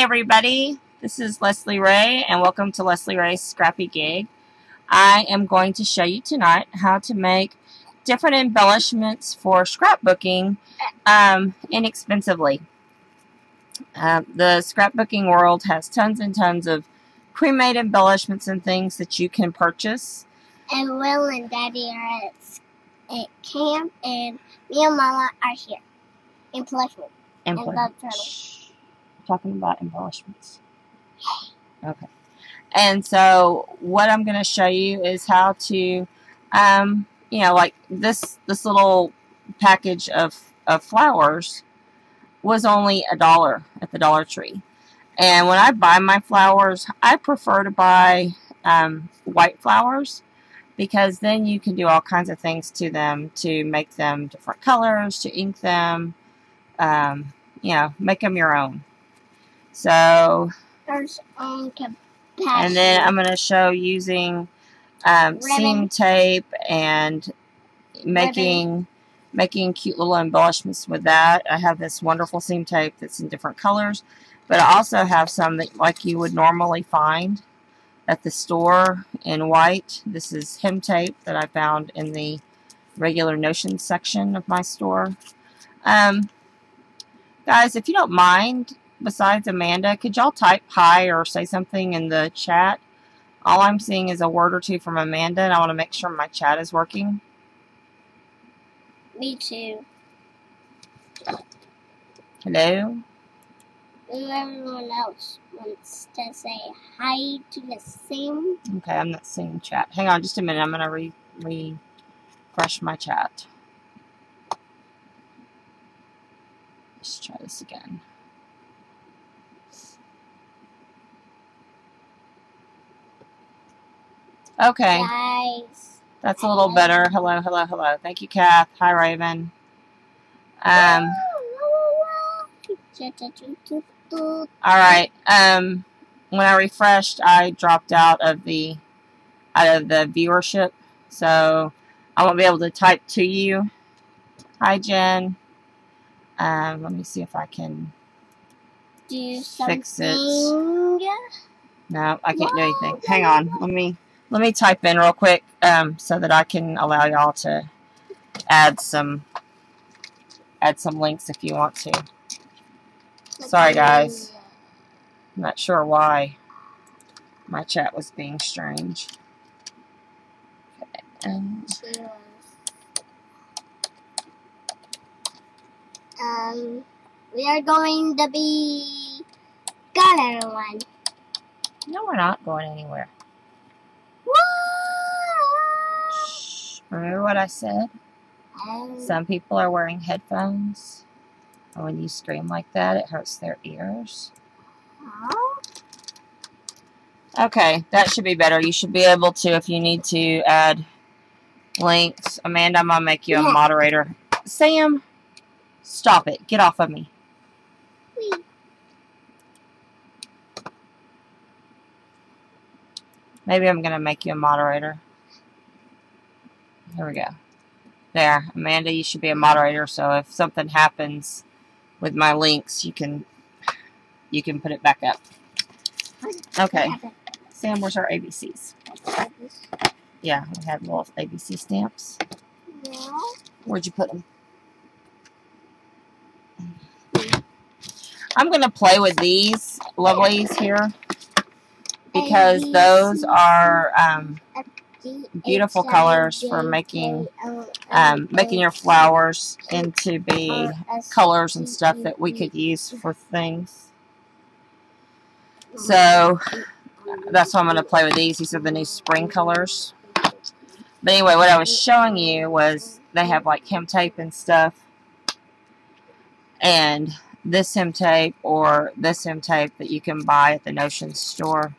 Hi everybody, this is Leslie Ray and welcome to Leslie Ray's Scrappy Gig. I am going to show you tonight how to make different embellishments for scrapbooking inexpensively. The scrapbooking world has tons and tons of pre-made embellishments and things that you can purchase. And Will and Daddy are at camp, and me and Mama are here. Embellishment. Talking about embellishments. Okay. And so what I'm going to show you is how to, like this little package of flowers was only $1 at the Dollar Tree. And when I buy my flowers, I prefer to buy white flowers, because then you can do all kinds of things to them to make them different colors, to ink them, make them your own. So, and then I'm going to show using seam tape and making cute little embellishments with that. I have this wonderful seam tape that's in different colors, but I also have some that like you would normally find at the store in white. This is hem tape that I found in the regular Notion section of my store. Guys, if you don't mind, besides Amanda, could y'all type hi or say something in the chat? All I'm seeing is a word or two from Amanda, and I want to make sure my chat is working. Me too. Hello? Everyone else wants to say hi to the same. Okay, I'm not seeing chat. Hang on just a minute. I'm going to refresh my chat. Let's try this again. Okay. Guys. That's a little better. Hello, hello, hello. Thank you, Kath. Hi, Raven. Alright. When I refreshed, I dropped out of the viewership, so I won't be able to type to you. Hi, Jen. Let me see if I can fix it. No, I can't do anything. Hang on. Let me type in real quick so that I can allow y'all to add some links if you want to. Sorry, guys. I'm not sure why my chat was being strange. Okay. We are going to be gone, everyone. No, we're not going anywhere. Shh. Remember what I said? Some people are wearing headphones, and when you scream like that, it hurts their ears. Okay, that should be better. You should be able to, if you need to, add links. Amanda, I'm going to make you a moderator. Sam, stop it. Get off of me. Maybe I'm going to make you a moderator. Here we go. There. Amanda, you should be a moderator, so if something happens with my links, you can put it back up. Okay. Sam, where's our ABCs? Yeah, we have little ABC stamps. Yeah. Where'd you put them? I'm going to play with these lovelies here, because those are beautiful colors for making your flowers into be colors and stuff that we could use for things. So that's why I'm going to play with these. These are the new spring colors. But anyway, what I was showing you was they have like hem tape and stuff. And this hem tape or this hem tape that you can buy at the Notion store.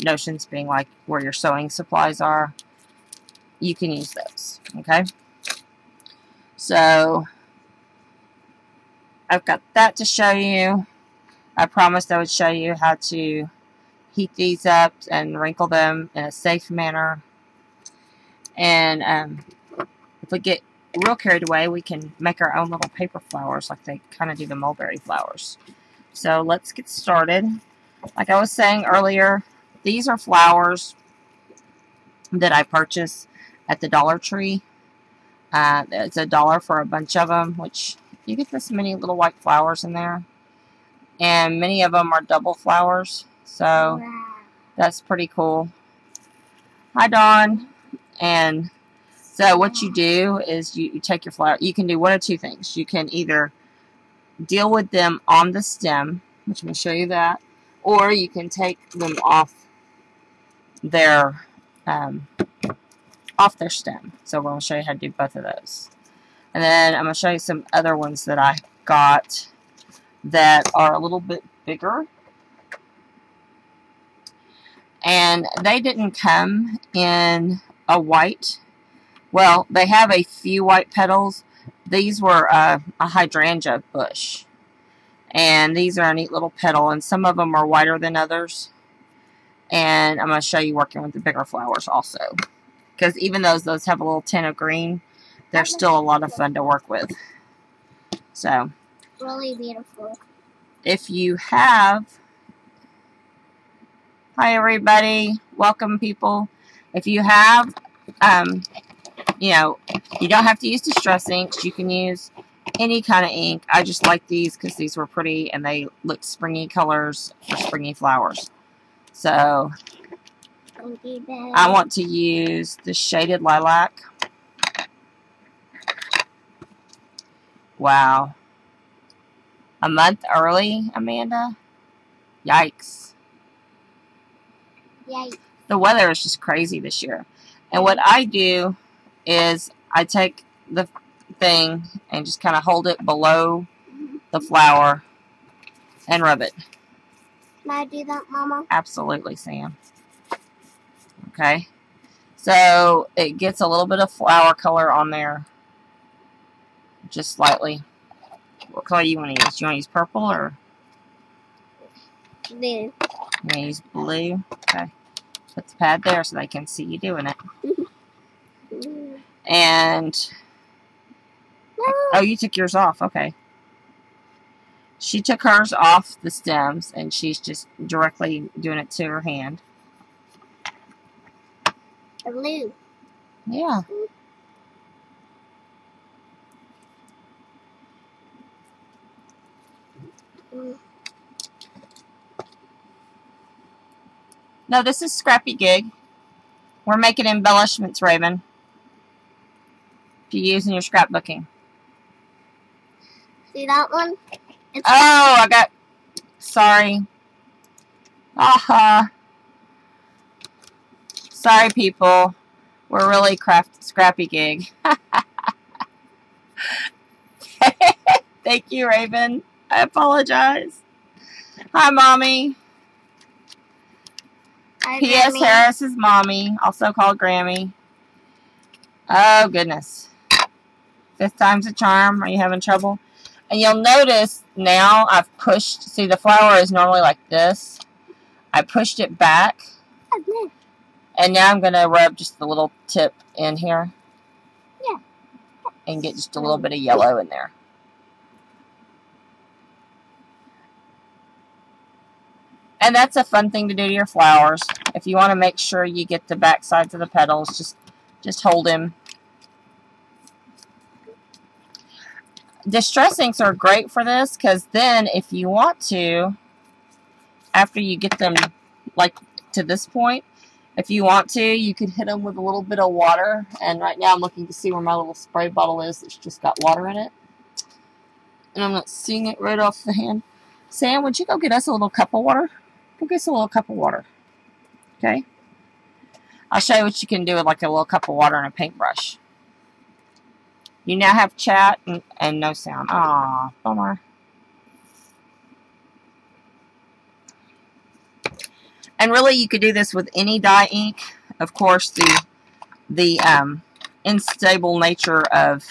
Notions being like where your sewing supplies are. You can use those. Okay. So I've got that to show you. I promised I would show you how to heat these up and wrinkle them in a safe manner. And if we get real carried away, we can make our own little paper flowers like they kind of do the mulberry flowers. So let's get started. Like I was saying earlier, these are flowers that I purchased at the Dollar Tree. It's $1 for a bunch of them, which you get this many little white flowers in there. And many of them are double flowers. So that's pretty cool. Hi, Dawn. And so what you do is you take your flower. You can do one of two things. You can either deal with them on the stem, which I'm going to show you that, or you can take them off their stem. So we're going to show you how to do both of those. And then I'm going to show you some other ones that I got that are a little bit bigger. And they didn't come in a white. Well, they have a few white petals. These were a hydrangea bush. And these are a neat little petal. And some of them are whiter than others. And I'm going to show you working with the bigger flowers also. Because even though those have a little tint of green, they're still a lot of fun to work with. So, really beautiful. If you have... Hi, everybody. Welcome, people. If you have... you know, you don't have to use distress inks. You can use any kind of ink. I just like these because these were pretty and they look springy colors for springy flowers. So, I want to use the shaded lilac. Wow. A month early, Amanda? Yikes. Yikes. The weather is just crazy this year. And what I do is I take the thing and just kind of hold it below the flower and rub it. Can I do that, Mama? Absolutely, Sam. Okay. So it gets a little bit of flower color on there. Just slightly. What color you want to use? Do you want to use purple or? Blue. You want to use blue? Okay. Put the pad there so they can see you doing it. And oh, you took yours off. Okay. She took hers off the stems, and she's just directly doing it to her hand. Blue. Yeah. No, this is Scrappy Gig. We're making embellishments, Raven. If you use in your scrapbooking. See that one? Oh, I got... Sorry. Aha. Sorry, people. We're really Scrappy Gig. Thank you, Raven. I apologize. Hi, Mommy. Hi, P.S. Grammy. Harris is Mommy, also called Grammy. Oh, goodness. 5th time's a charm. Are you having trouble? And you'll notice now I've pushed... See, the flower is normally like this. I pushed it back. And now I'm going to rub just the little tip in here. Yeah. And get just a little bit of yellow in there. And that's a fun thing to do to your flowers. If you want to make sure you get the back sides of the petals, just hold them. Distress inks are great for this because then if you want to, after you get them like to this point, if you want to, you could hit them with a little bit of water. And right now I'm looking to see where my little spray bottle is that's just got water in it. And I'm not seeing it right off the hand. Sam, would you go get us a little cup of water? Go get us a little cup of water. Okay? I'll show you what you can do with like a little cup of water and a paintbrush. You now have chat and no sound. Aw, bummer. And really, you could do this with any dye ink. Of course, the unstable nature of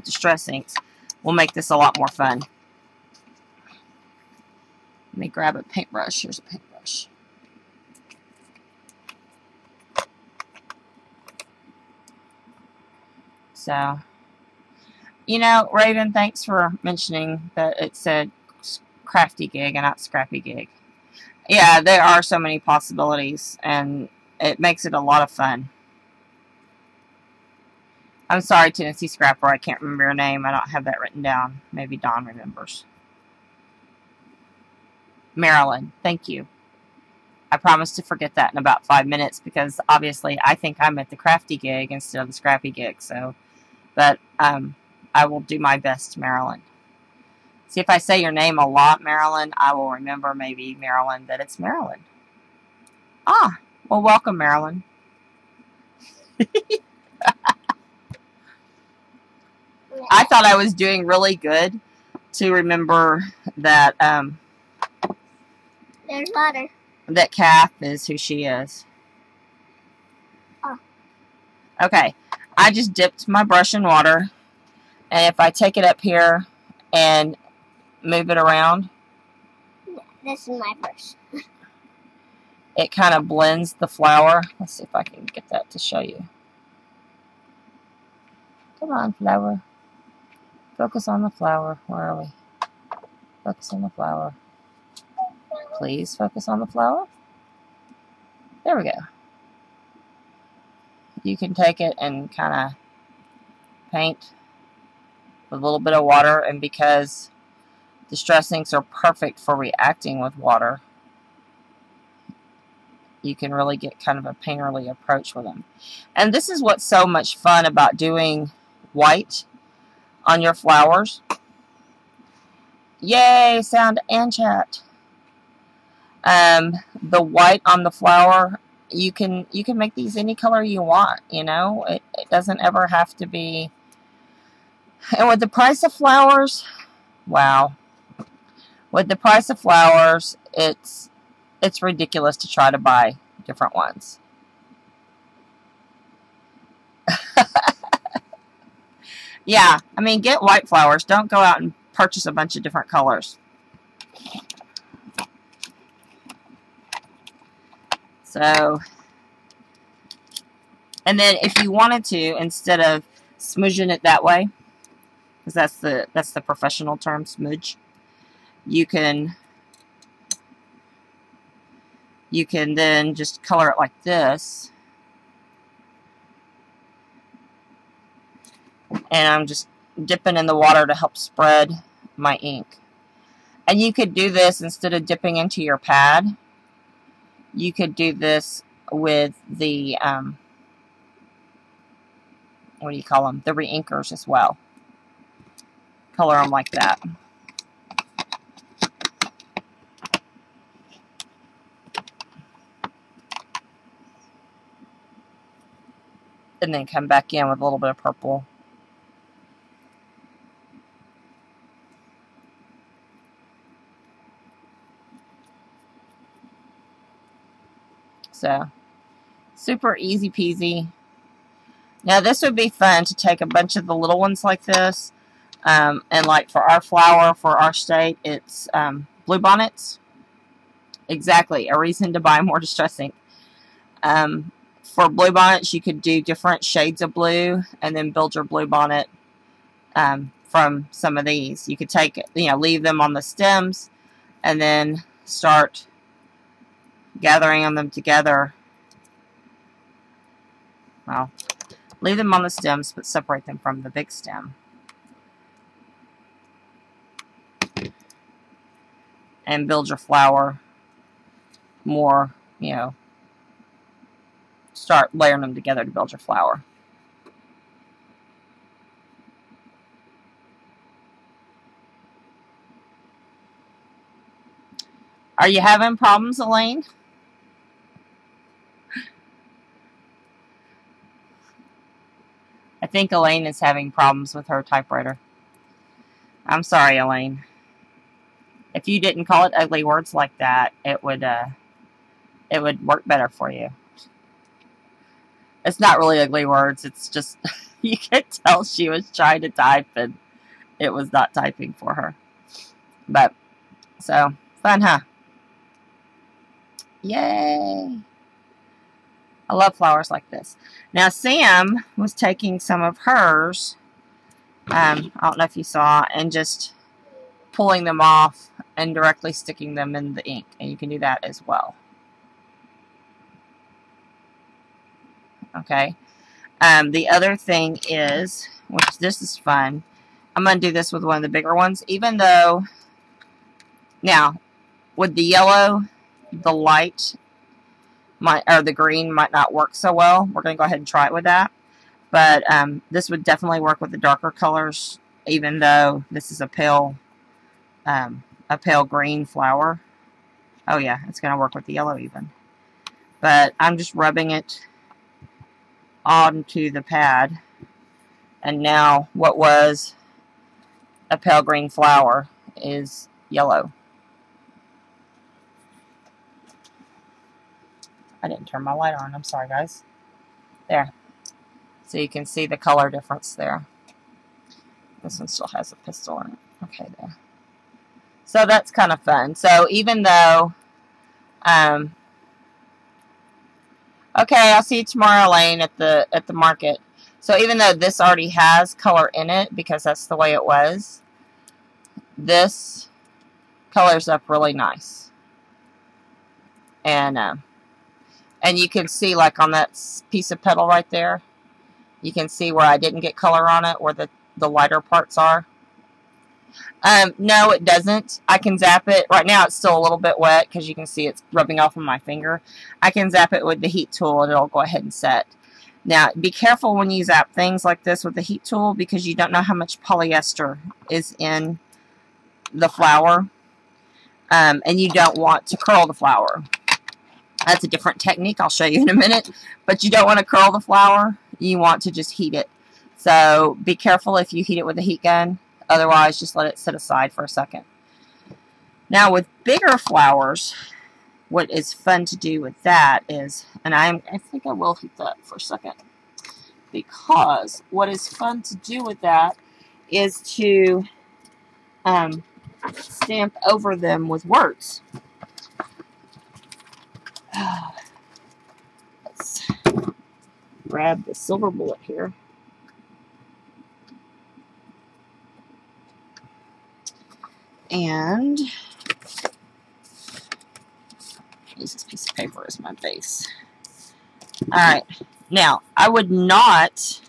distress inks will make this a lot more fun. Let me grab a paintbrush. Here's a paintbrush. So, you know, Raven, thanks for mentioning that it said crafty gig and not scrappy gig. Yeah, there are so many possibilities, and it makes it a lot of fun. I'm sorry, Tennessee Scrapper, I can't remember your name. I don't have that written down. Maybe Dawn remembers. Marilyn, thank you. I promise to forget that in about 5 minutes, because obviously I think I'm at the crafty gig instead of the scrappy gig. So, but I will do my best, Marilyn. See, if I say your name a lot, Marilyn, I will remember, maybe, Marilyn, that it's Marilyn. Ah, well, welcome, Marilyn. I thought I was doing really good to remember that There's water. that Kath is who she is. Oh. Okay, I just dipped my brush in water, and if I take it up here and move it around, This is my brush. it kind of blends the flour. Let's see if I can get that to show you. Come on, flour. Focus on the flour. Where are we? Focus on the flour. Please focus on the flour. There we go. You can take it and kind of paint with a little bit of water, and because the distress inks are perfect for reacting with water, you can really get kind of a painterly approach with them. And this is what's so much fun about doing white on your flowers. Yay, sound and chat. The white on the flower, you can make these any color you want, you know. It doesn't ever have to be. And with the price of flowers, wow. With the price of flowers, it's ridiculous to try to buy different ones. Yeah, I mean, get white flowers. Don't go out and purchase a bunch of different colors. So, and then if you wanted to, instead of smudging it that way, because that's the professional term, smudge, you can then just color it like this. And I'm just dipping in the water to help spread my ink. And you could do this instead of dipping into your pad. You could do this with the, what do you call them? The re-inkers as well. Color them like that. And then come back in with a little bit of purple. So, super easy peasy. Now this would be fun to take a bunch of the little ones like this. And like for our flower, for our state, it's bluebonnets. Exactly, a reason to buy more distress ink. For bluebonnets, you could do different shades of blue and then build your bluebonnet from some of these. You could take, leave them on the stems and then start gathering them together. Well, leave them on the stems, but separate them from the big stem. And build your flower more, start layering them together to build your flower. Are you having problems, Elaine? I think Elaine is having problems with her typewriter. I'm sorry, Elaine. If you didn't call it ugly words like that, it would work better for you. It's not really ugly words. It's just, you could tell she was trying to type and it was not typing for her. But, so, fun, huh? Yay! I love flowers like this. Now, Sam was taking some of hers, I don't know if you saw, and just pulling them off and directly sticking them in the ink. And you can do that as well. Okay. The other thing is, which this is fun, I'm going to do this with one of the bigger ones, even though, now, with the yellow, the light, or the green might not work so well. We're going to go ahead and try it with that. But this would definitely work with the darker colors, even though this is a pale green flower. Oh yeah, it's going to work with the yellow even. But I'm just rubbing it onto the pad. And now what was a pale green flower is yellow. I didn't turn my light on. I'm sorry, guys. There. So you can see the color difference there. This one still has a pistil in it. Okay, there. So that's kind of fun. So even though, okay, I'll see you tomorrow, Elaine, at the market. So even though this already has color in it, because that's the way it was, this colors up really nice. And you can see, like on that piece of petal right there, you can see where I didn't get color on it, where the lighter parts are. No, it doesn't. I can zap it. Right now it's still a little bit wet because you can see it's rubbing off on my finger. I can zap it with the heat tool and it'll go ahead and set. Now, be careful when you zap things like this with the heat tool because you don't know how much polyester is in the flower. And you don't want to curl the flower. That's a different technique I'll show you in a minute. But you don't want to curl the flower. You want to just heat it. So be careful if you heat it with a heat gun. Otherwise, just let it sit aside for a second. Now, with bigger flowers, what is fun to do with that is, and I think I will heat that for a second, because what is fun to do with that is to stamp over them with words. Let's grab the silver bullet here. And use this piece of paper as my base. Alright, now I would not,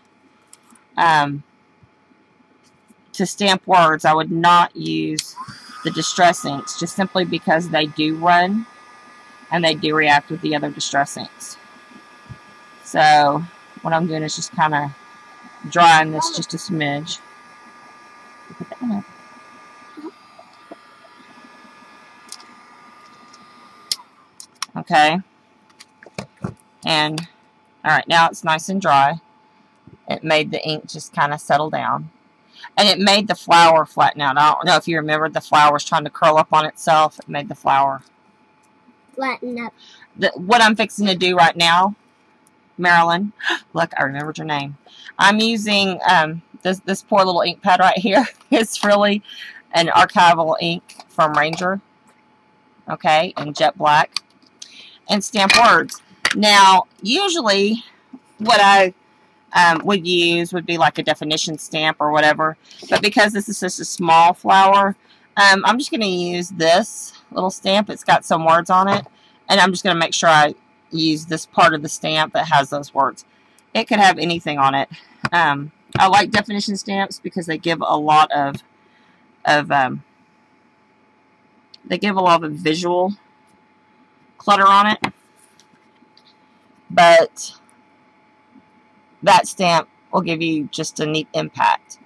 to stamp words, I would not use the distress inks, just simply because they do run and they do react with the other distress inks. So what I'm doing is just kind of drying this just a smidge. Okay. And, alright, now it's nice and dry. It made the ink just kind of settle down. And it made the flower flatten out. I don't know if you remember, the flower was trying to curl up on itself. It made the flower flatten up. What I'm fixing to do right now, Marilyn, look, I remembered your name. I'm using this poor little ink pad right here. It's really an archival ink from Ranger. Okay, in jet black. And stamp words. Now, usually what I would use would be like a definition stamp or whatever. But because this is just a small flower, I'm just going to use this little stamp. It's got some words on it. And I'm just going to make sure I use this part of the stamp that has those words. It could have anything on it. I like definition stamps because they give a lot of visual clutter on it. But that stamp will give you just a neat impact.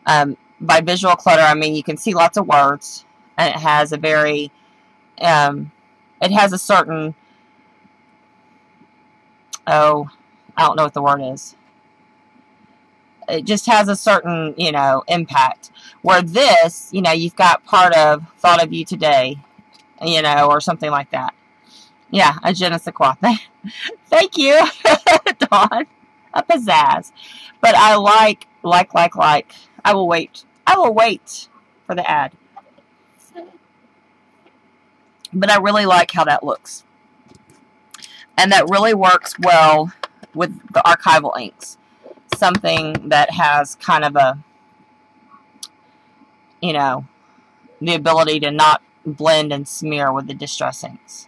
By visual clutter, I mean you can see lots of words, and it has a very, it has a certain, oh, I don't know what the word is. It just has a certain, impact. Where this, you've got part of thought of you today, or something like that. Yeah, a je ne sais quoi. Thank you, Dawn. A pizzazz. But I like. I will wait. I will wait for the ad. But I really like how that looks. And that really works well with the archival inks. Something that has kind of a, the ability to not blend and smear with the distress inks.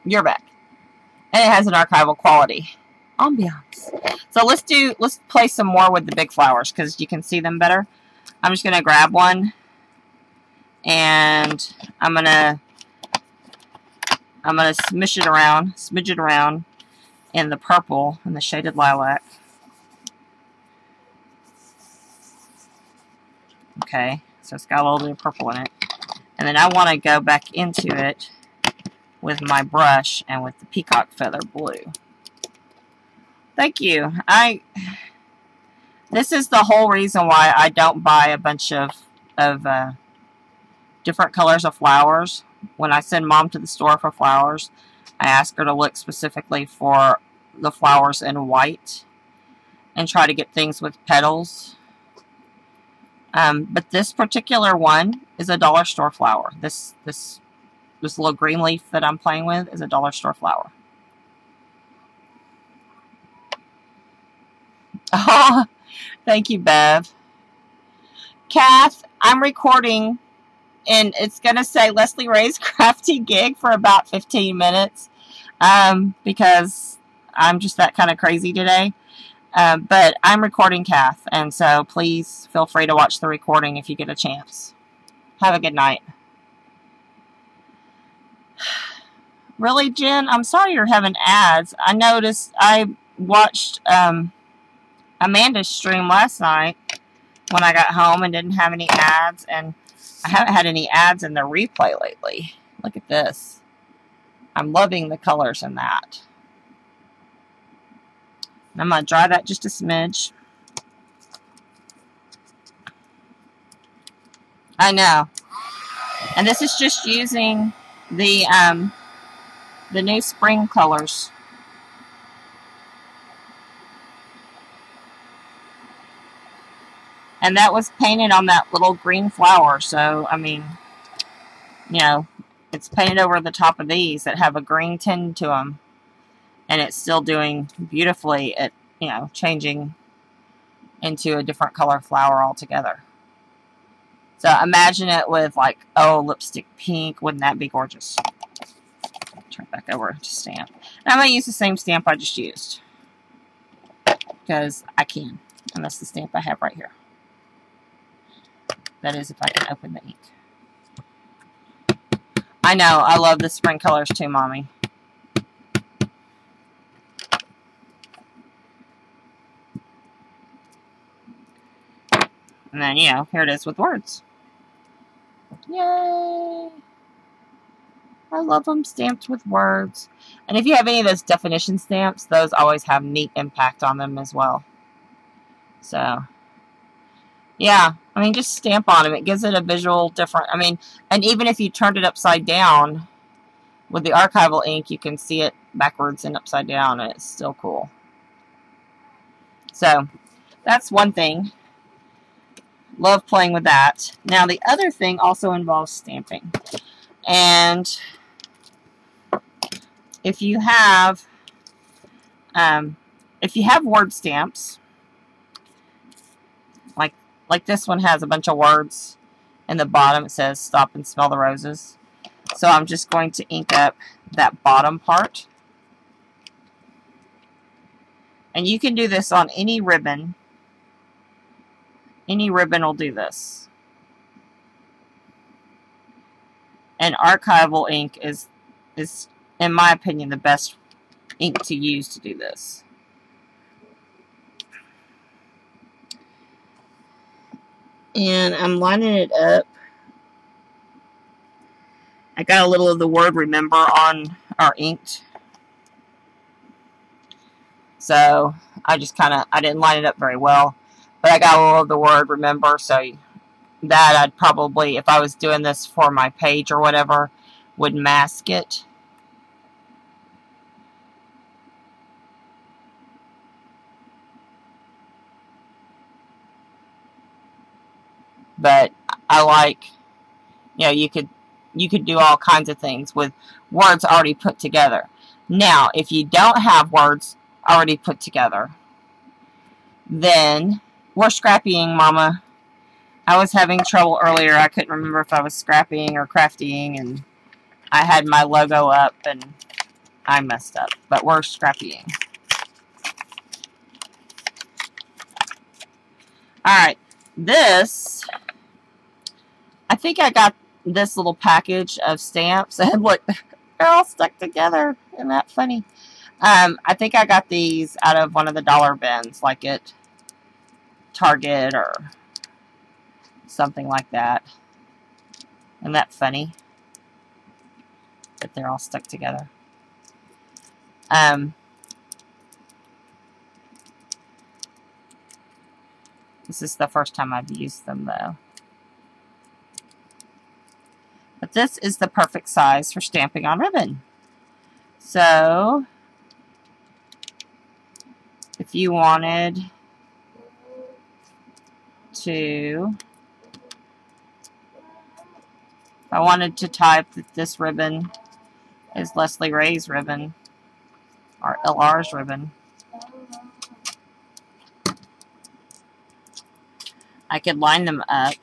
You're back. And it has an archival quality. Ambiance. So let's play some more with the big flowers because you can see them better. I'm just going to grab one and I'm going to smidge it around in the purple and the shaded lilac. Okay, so it's got a little bit of purple in it. And then I want to go back into it with my brush and with the peacock feather blue. Thank you. This is the whole reason why I don't buy a bunch of different colors of flowers. When I send Mom to the store for flowers, I ask her to look specifically for the flowers in white and try to get things with petals. But this particular one is a dollar store flower. This little green leaf that I'm playing with is a dollar store flower. Oh, thank you, Bev. Kath, I'm recording, and it's going to say Leslie Ray's Crafty Gig for about 15 minutes because I'm just that kind of crazy today. But I'm recording, Kath, and so please feel free to watch the recording if you get a chance. Have a good night. Really, Jen? I'm sorry you're having ads. I noticed I watched Amanda's stream last night when I got home and didn't have any ads, and I haven't had any ads in the replay lately. Look at this. I'm loving the colors in that. And I'm going to dry that just a smidge. I know. And this is just using the new spring colors. And that was painted on that little green flower. So, I mean, you know, it's painted over the top of these that have a green tint to them. And it's still doing beautifully at, you know, changing into a different color flower altogether. So imagine it with like, oh, lipstick pink. Wouldn't that be gorgeous? Turn it back over to stamp. And I'm going to use the same stamp I just used. Because I can. And that's the stamp I have right here. That is if I can open the ink. I know. I love the spring colors too, Mommy. And then, you know, here it is with words. Yay! I love them stamped with words. And if you have any of those definition stamps, those always have neat impact on them as well. So, yeah. I mean, just stamp on them. It gives it a visual different. I mean, and even if you turned it upside down with the archival ink, you can see it backwards and upside down, and it's still cool. So, that's one thing. Love playing with that. Now, the other thing also involves stamping. And if you have word stamps, like this one has a bunch of words in the bottom. It says "Stop and smell the roses." So I'm just going to ink up that bottom part. And you can do this on any ribbon. Any ribbon will do this. And archival ink is, in my opinion, the best ink to use to do this. And I'm lining it up. I got a little of the word remember on our inked. So I just I didn't line it up very well. But I got a little of the word remember, so that I'd probably, if I was doing this for my page or whatever, would mask it. But I like, you know, you could do all kinds of things with words already put together. Now, if you don't have words already put together, then we're scrappying, Mama. I was having trouble earlier. I couldn't remember if I was scrappying or craftying, and I had my logo up, and I messed up. But we're scrappying. Alright, this, I think I got this little package of stamps, and look, they're all stuck together. Isn't that funny? I think I got these out of one of the dollar bins, like at Target or something like that. Isn't that funny? That they're all stuck together. This is the first time I've used them, though. But this is the perfect size for stamping on ribbon. So, if you wanted to, if I wanted to type that this ribbon is Leslie Ray's ribbon, or LR's ribbon, I could line them up.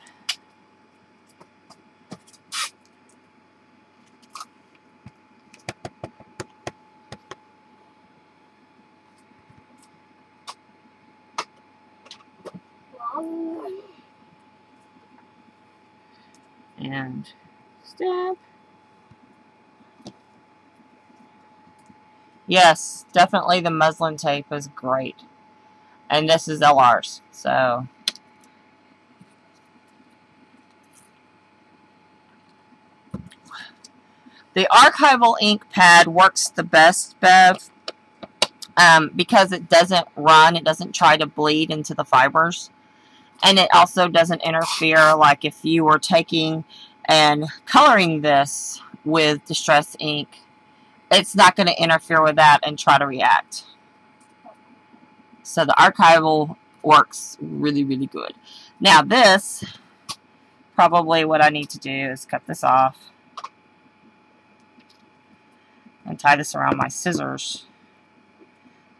And stamp. Yes, definitely the muslin tape is great. And this is LR's, so. The archival ink pad works the best, Bev, because it doesn't run, it doesn't try to bleed into the fibers. And it also doesn't interfere, like if you were taking and coloring this with distress ink, it's not going to interfere with that and try to react. So the archival works really, really good. Now this, probably what I need to do is cut this off and tie this around my scissors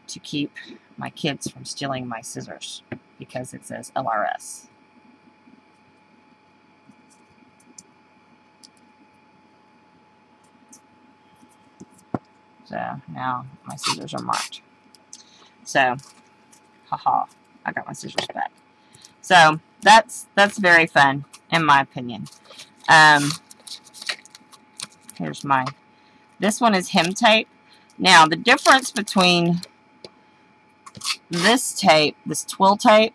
to keep my kids from stealing my scissors because it says LRS. So now my scissors are marked. So, haha, I got my scissors back. So that's very fun in my opinion. Here's mine. This one is hem tape. Now the difference between this tape, this twill tape,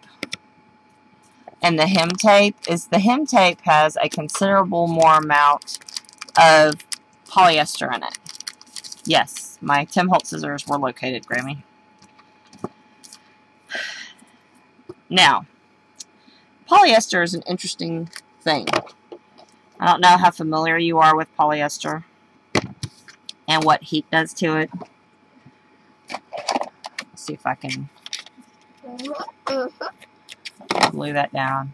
and the hem tape is the hem tape has a considerable more amount of polyester in it. Yes, my Tim Holtz scissors were located, Grammy. Now, polyester is an interesting thing. I don't know how familiar you are with polyester and what heat does to it. Let's see if I can glue that down.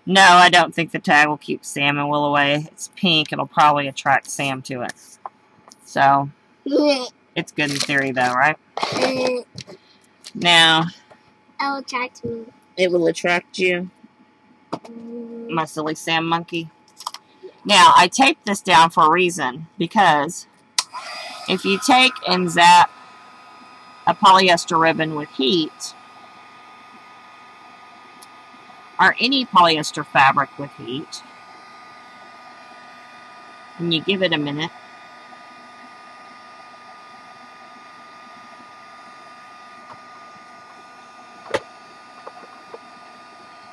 No, I don't think the tag will keep Sam and Will away. It's pink. It'll probably attract Sam to it. So, it's good in theory though, right? Now, It'll attract me. it will attract you? My silly Sam monkey. Now, I taped this down for a reason, because if you take and zap a polyester ribbon with heat, or any polyester fabric with heat, and you give it a minute,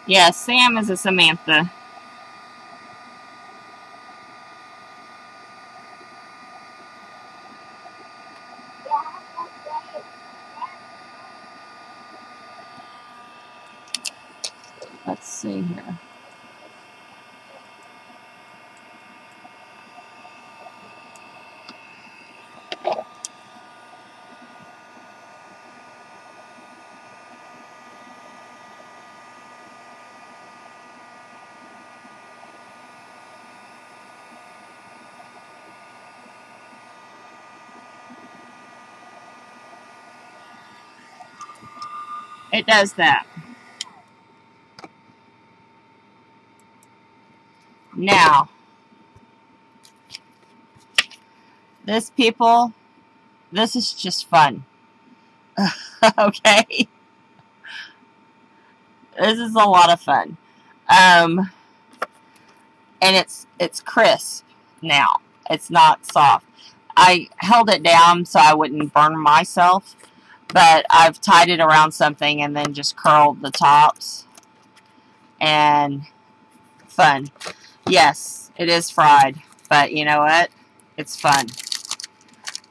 yeah, Sam is a Samantha. Let's see here. It does that. Now, this, people, this is just fun. Okay? This is a lot of fun. And it's crisp now. It's not soft. I held it down so I wouldn't burn myself, but I've tied it around something and then just curled the tops. And fun. Yes, it is fried, but you know what? It's fun.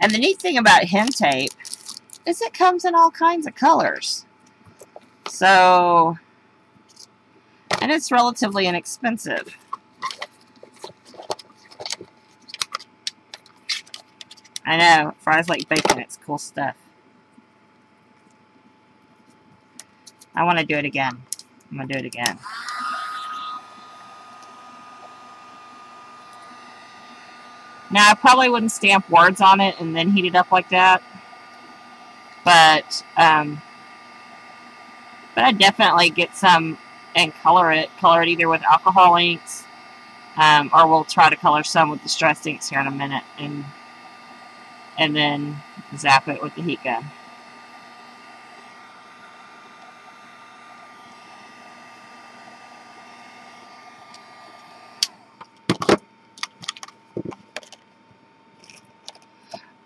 And the neat thing about hen tape is it comes in all kinds of colors. So, and it's relatively inexpensive. I know, fries like bacon, it's cool stuff. I want to do it again. I'm going to do it again. Now, I probably wouldn't stamp words on it and then heat it up like that. But I'd definitely get some and color it. Color it either with alcohol inks, or we'll try to color some with distress inks here in a minute. And then zap it with the heat gun.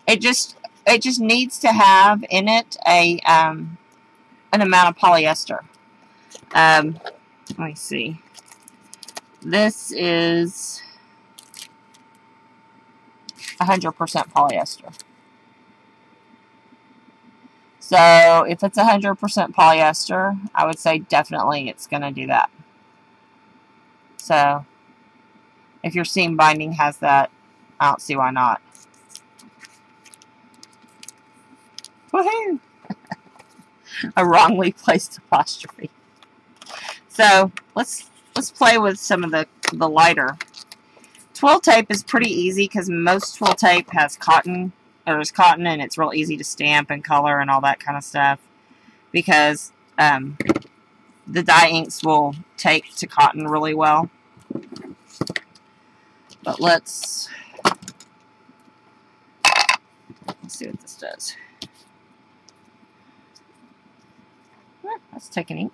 It just needs to have in it a an amount of polyester. Let me see. This is 100% polyester. So if it's 100% polyester, I would say definitely it's going to do that. So if your seam binding has that, I don't see why not. Woohoo! A wrongly placed apostrophe. So let's play with some of the lighter. Twill tape is pretty easy because most twill tape has cotton, or is cotton, and it's real easy to stamp and color and all that kind of stuff because the dye inks will take to cotton really well. But let's see what this does. Let's take an ink.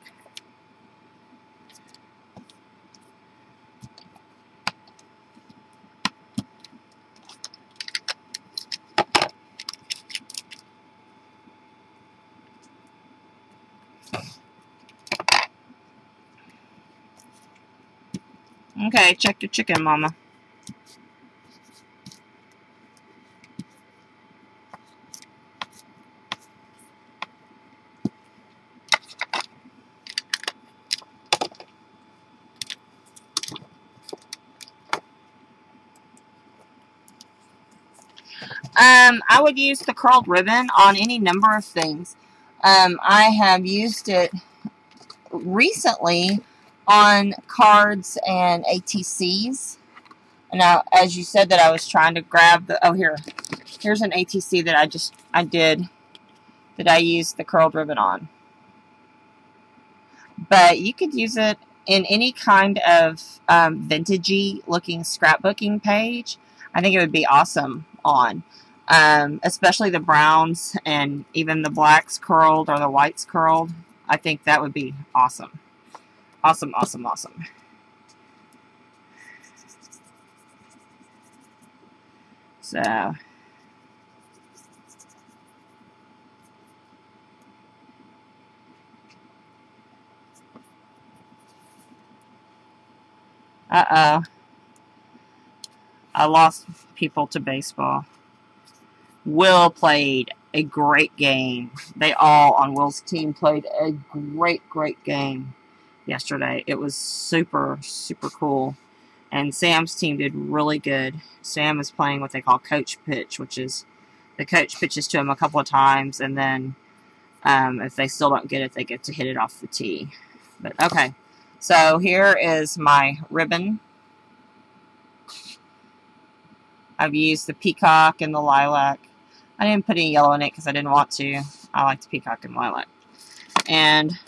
Okay, check your chicken, mama. I would use the curled ribbon on any number of things. I have used it recently on cards and ATCs. Now, as you said that I was trying to grab the, oh, here's an ATC that I used the curled ribbon on. But you could use it in any kind of vintagey looking scrapbooking page. I think it would be awesome on. Especially the browns and even the blacks curled or the whites curled. I think that would be awesome. Awesome, awesome, awesome. So, uh-oh. I lost people to baseball. Will played a great game. They all on Will's team played a great, great game yesterday. It was super, super cool. And Sam's team did really good. Sam is playing what they call coach pitch, which is the coach pitches to him a couple of times, and then if they still don't get it, they get to hit it off the tee. But okay, so here is my ribbon. I've used the peacock and the lilac. I didn't put any yellow in it because I didn't want to. I like the peacock and lilac. And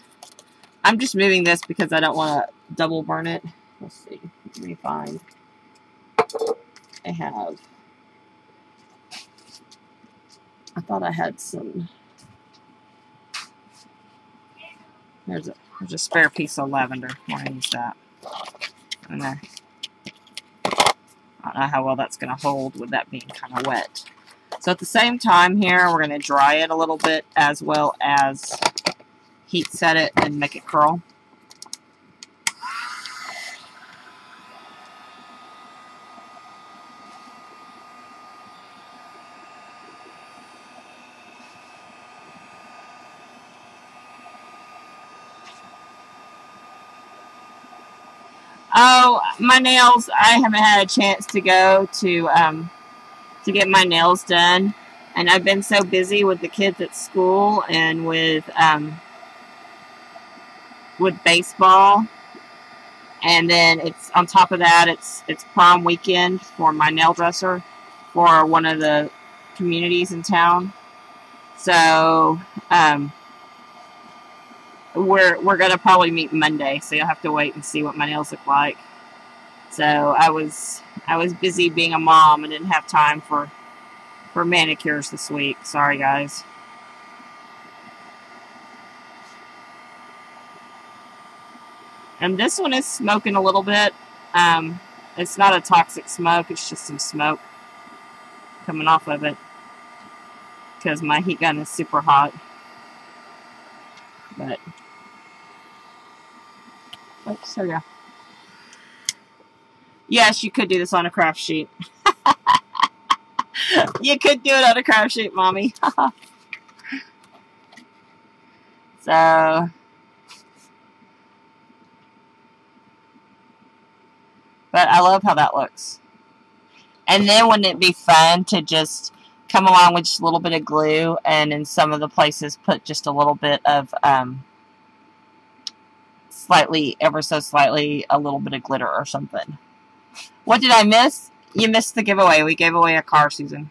I'm just moving this because I don't want to double burn it. Let's see. Let me find. I have. I thought I had some. There's a spare piece of lavender. I'm going to use that. And I don't know how well that's going to hold with that being kind of wet. So at the same time here, we're going to dry it a little bit as well as heat set it and make it curl. Oh, my nails, I haven't had a chance to go to get my nails done. And I've been so busy with the kids at school and with baseball. And then it's on top of that, it's prom weekend for my nail dresser for one of the communities in town. So we're gonna probably meet Monday, so you'll have to wait and see what my nails look like. So I was busy being a mom and didn't have time for manicures this week. Sorry, guys. And this one is smoking a little bit. It's not a toxic smoke. It's just some smoke coming off of it because my heat gun is super hot. But oops, there we go. Yes, you could do this on a craft sheet. You could do it on a craft sheet, Mommy. So, but I love how that looks. And then wouldn't it be fun to just come along with just a little bit of glue and in some of the places put just a little bit of slightly, ever so slightly, a little bit of glitter or something. What did I miss? You missed the giveaway. We gave away a car, Susan.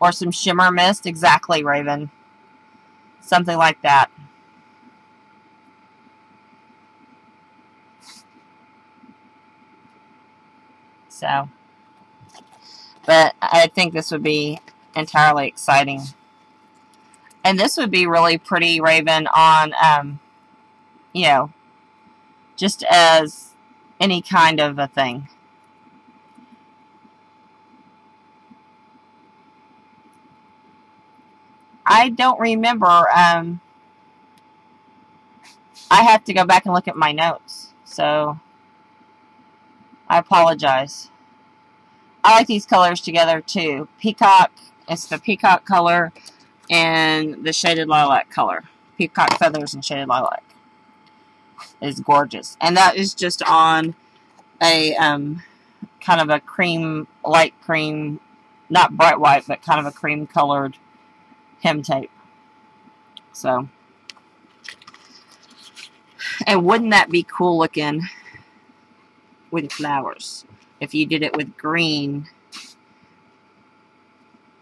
Or some shimmer mist. Exactly, Raven. Something like that. So, but I think this would be entirely exciting. And this would be really pretty, Raven, on, you know, just as any kind of a thing. I don't remember, I have to go back and look at my notes, so I apologize. I like these colors together too. Peacock, it's the peacock color and the shaded lilac color. Peacock feathers and shaded lilac is gorgeous. And that is just on a kind of a cream, light cream, not bright white, but kind of a cream colored hem tape. So, and wouldn't that be cool looking with flowers if you did it with green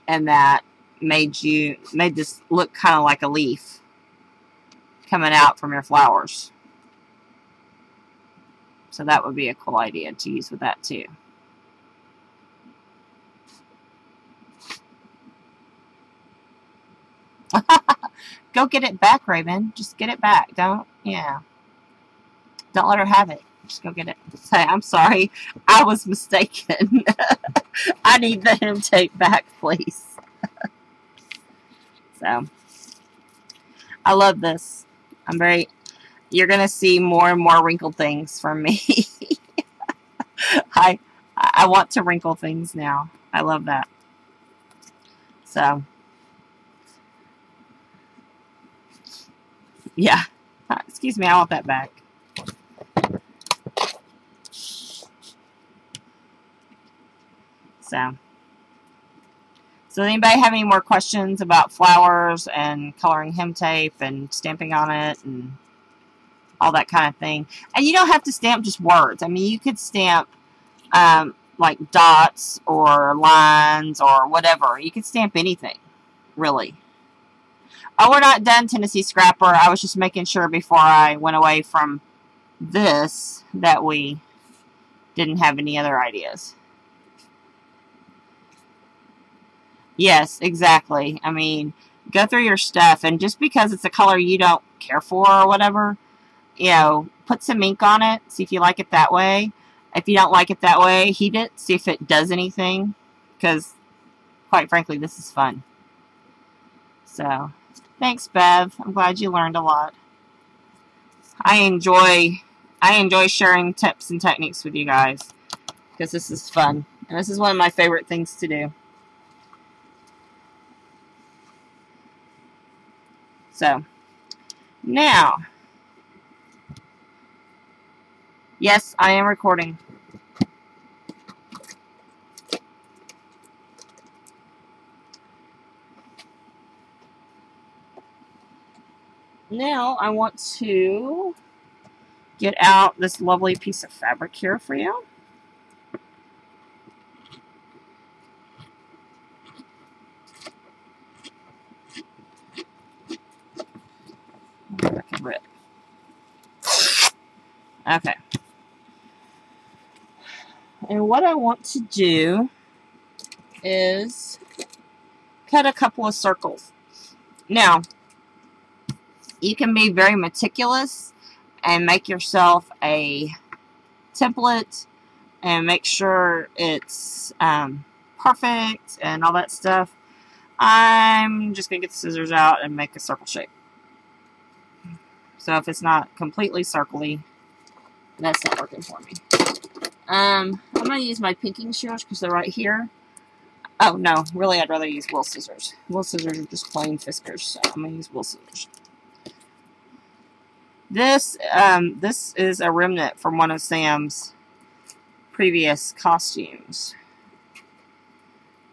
and that made this look kind of like a leaf coming out from your flowers. So that would be a cool idea to use with that too. Go get it back, Raven. Just get it back. Don't let her have it. Just go get it. Say, I'm sorry. I was mistaken. I need the hem tape back, please. So, I love this. You're going to see more and more wrinkled things from me. I want to wrinkle things now. I love that. So, yeah. Excuse me, I want that back. So anybody have any more questions about flowers and coloring hem tape and stamping on it and all that kind of thing? And you don't have to stamp just words. I mean, you could stamp like dots or lines or whatever. You could stamp anything, really. Oh, we're not done, Tennessee Scrapper. I was just making sure before I went away from this that we didn't have any other ideas. Yes, exactly. I mean, go through your stuff, and just because it's a color you don't care for or whatever, you know, put some ink on it, see if you like it that way. If you don't like it that way, heat it, see if it does anything, because, quite frankly, this is fun. So, thanks, Bev. I'm glad you learned a lot. I enjoy sharing tips and techniques with you guys, because this is fun, and this is one of my favorite things to do. So, now, yes, I am recording. Now, I want to get out this lovely piece of fabric here for you. I can rip. Okay. And what I want to do is cut a couple of circles. Now, you can be very meticulous and make yourself a template and make sure it's perfect and all that stuff. I'm just going to get the scissors out and make a circle shape. So if it's not completely circly, that's not working for me. I'm going to use my pinking shears because they're right here. Oh, no, really, I'd rather use wool scissors. Wool scissors are just plain Fiskars, so I'm going to use wool scissors. This is a remnant from one of Sam's previous costumes.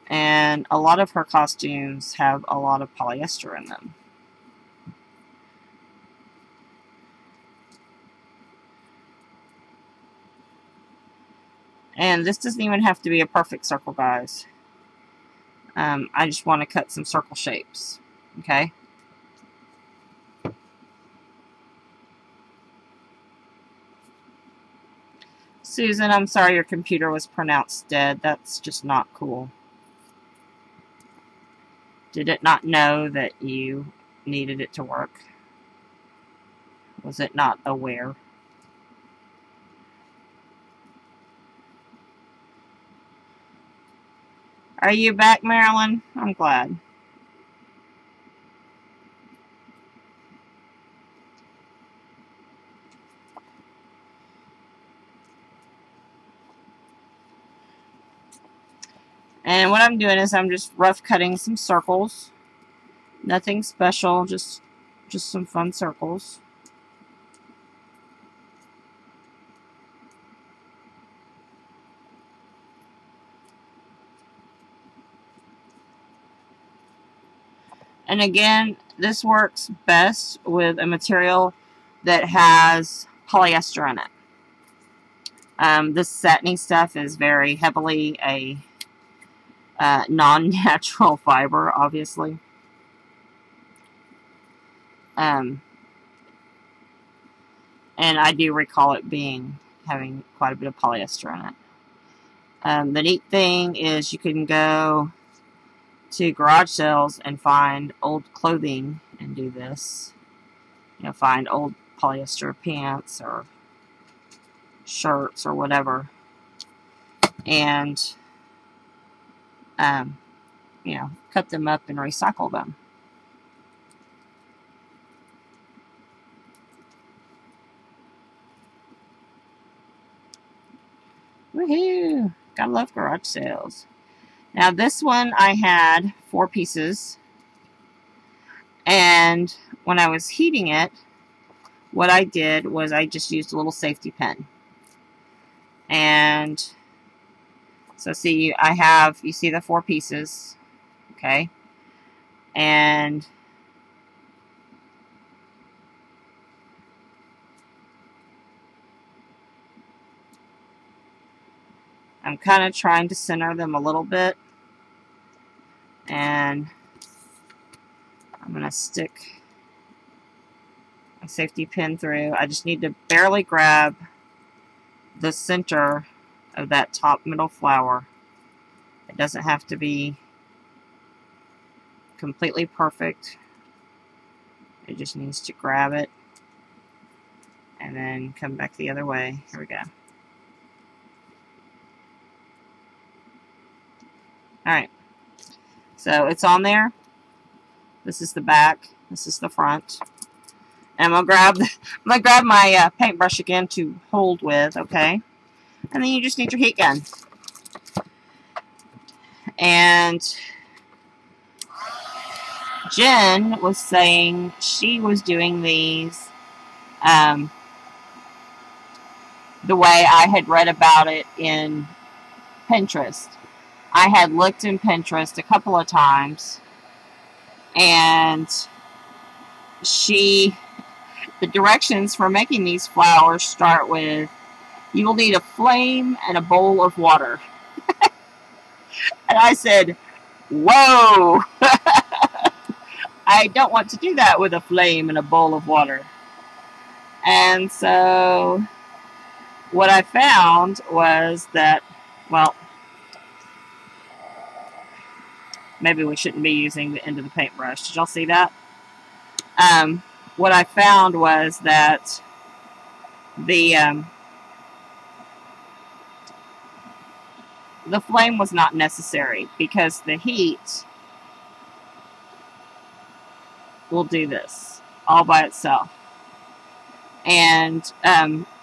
And a lot of her costumes have a lot of polyester in them. And this doesn't even have to be a perfect circle, guys. I just want to cut some circle shapes. Okay? Susan, I'm sorry your computer was pronounced dead. That's just not cool. Did it not know that you needed it to work? Was it not aware? Are you back, Marilyn? I'm glad. And what I'm doing is I'm just rough cutting some circles. Nothing special, just some fun circles. And again, this works best with a material that has polyester in it. This satiny stuff is very heavily a non-natural fiber, obviously. And I do recall it having quite a bit of polyester in it. The neat thing is you can go to garage sales and find old clothing and do this. You know, find old polyester pants or shirts or whatever, and you know, cut them up and recycle them. Woohoo! Gotta love garage sales. Now this one I had 4 pieces, and when I was heating it, what I did was I just used a little safety pin. And so see, you see the 4 pieces, okay? And I'm kind of trying to center them a little bit. And I'm going to stick a safety pin through. I just need to barely grab the center of that top middle flower. It doesn't have to be completely perfect. It just needs to grab it and then come back the other way. Here we go. Alright, so it's on there. This is the back. This is the front. And I'm gonna grab my paintbrush again to hold with, okay? And then you just need your heat gun. And Jen was saying she was doing these the way I had read about it in Pinterest. I had looked in Pinterest a couple of times, and the directions for making these flowers start with, you will need a flame and a bowl of water. And I said, whoa! I don't want to do that with a flame and a bowl of water. And so what I found was that, well, maybe we shouldn't be using the end of the paintbrush. Did y'all see that? What I found was that the flame was not necessary because the heat will do this all by itself. And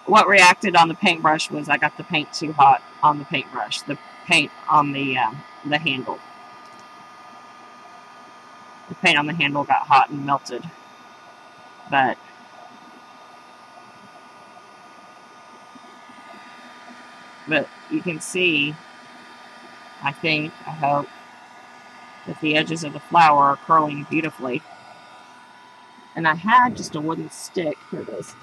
what reacted on the paintbrush was I got the paint too hot on the paintbrush. The paint on the handle. The paint on the handle got hot and melted. But you can see, I hope, that the edges of the flower are curling beautifully. And I had just a wooden stick. Here it is.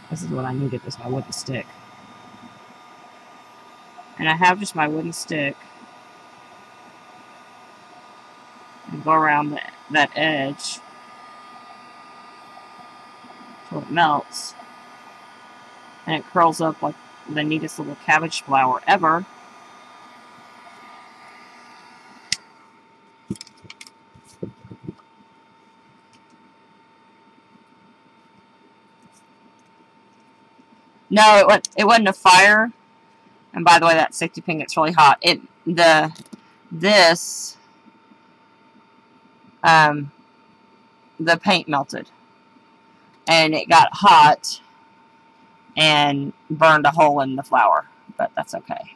This is what I needed, was my wooden stick. And I have just my wooden stick. And go around that edge until it melts. And it curls up like the neatest little cabbage flower ever. No, it wasn't a fire. And by the way, that safety pin gets really hot. The paint melted. And it got hot and burned a hole in the flower. But that's okay.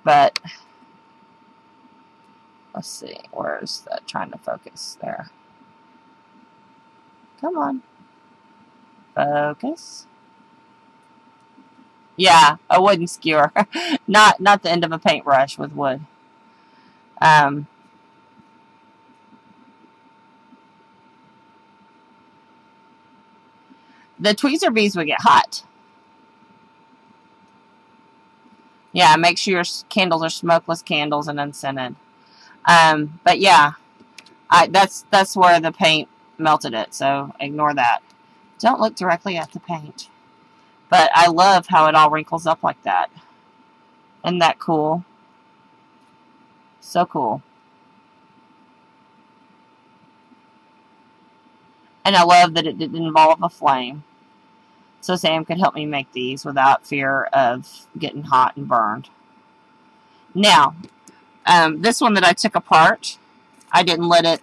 But let's see, where's that trying to focus? There. Come on. Focus. Yeah, a wooden skewer. not the end of a paintbrush with wood. The tweezer bees would get hot. Yeah, make sure your candles are smokeless candles and unscented. But yeah, that's where the paint melted it, so ignore that. Don't look directly at the paint. But I love how it all wrinkles up like that. Isn't that cool? So cool. And I love that it didn't involve a flame. So Sam could help me make these without fear of getting hot and burned. Now, this one that I took apart, I didn't let it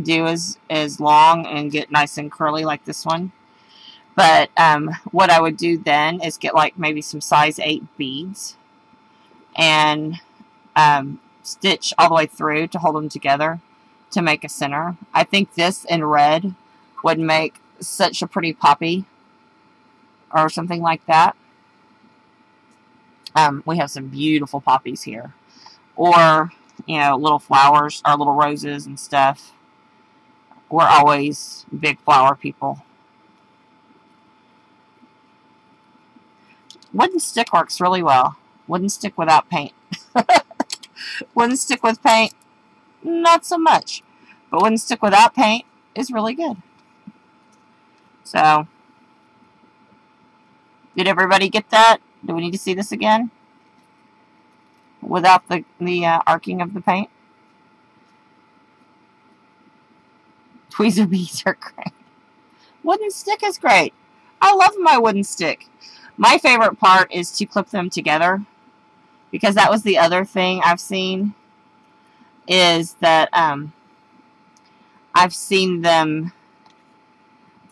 do as long and get nice and curly like this one. But what I would do then is get like maybe some size 8 beads and stitch all the way through to hold them together to make a center. I think this in red would make such a pretty poppy or something like that. We have some beautiful poppies here. Or, little flowers or little roses and stuff. We're always big flower people. Wooden stick works really well. Wooden stick without paint. Wooden stick with paint, not so much. But wooden stick without paint is really good. So, did everybody get that? Do we need to see this again? Without the arcing of the paint? Tweezer beads are great. Wooden stick is great. I love my wooden stick. My favorite part is to clip them together, because that was the other thing I've seen, is that I've seen them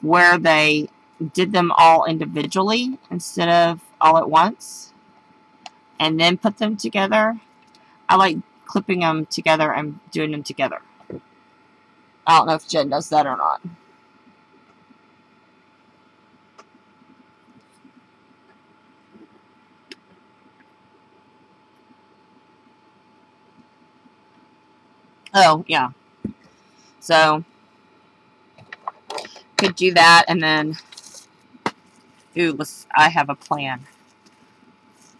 where they did them all individually instead of all at once and then put them together. I like clipping them together and doing them together. I don't know if Jen does that or not. Oh, yeah. So, could do that, and then, ooh, I have a plan.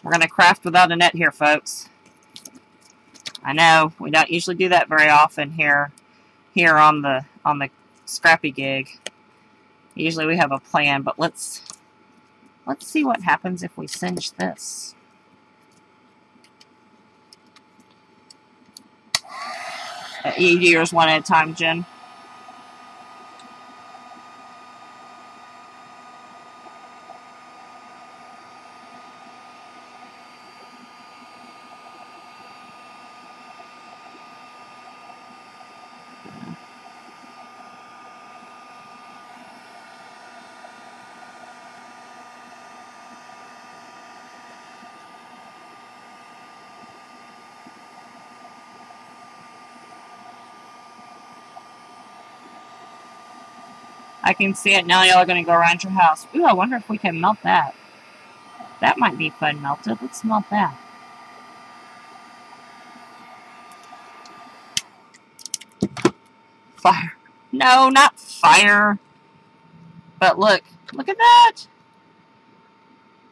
We're going to craft without a net here, folks. I know, we don't usually do that very often here on the Scrappy gig. Usually we have a plan, but let's see what happens if we singe this. You do yours one at a time, Jen. I can see it now. Y'all are going to go around your house. Ooh, I wonder if we can melt that. That might be fun melted. Let's melt that. Fire. No, not fire. But look. Look at that.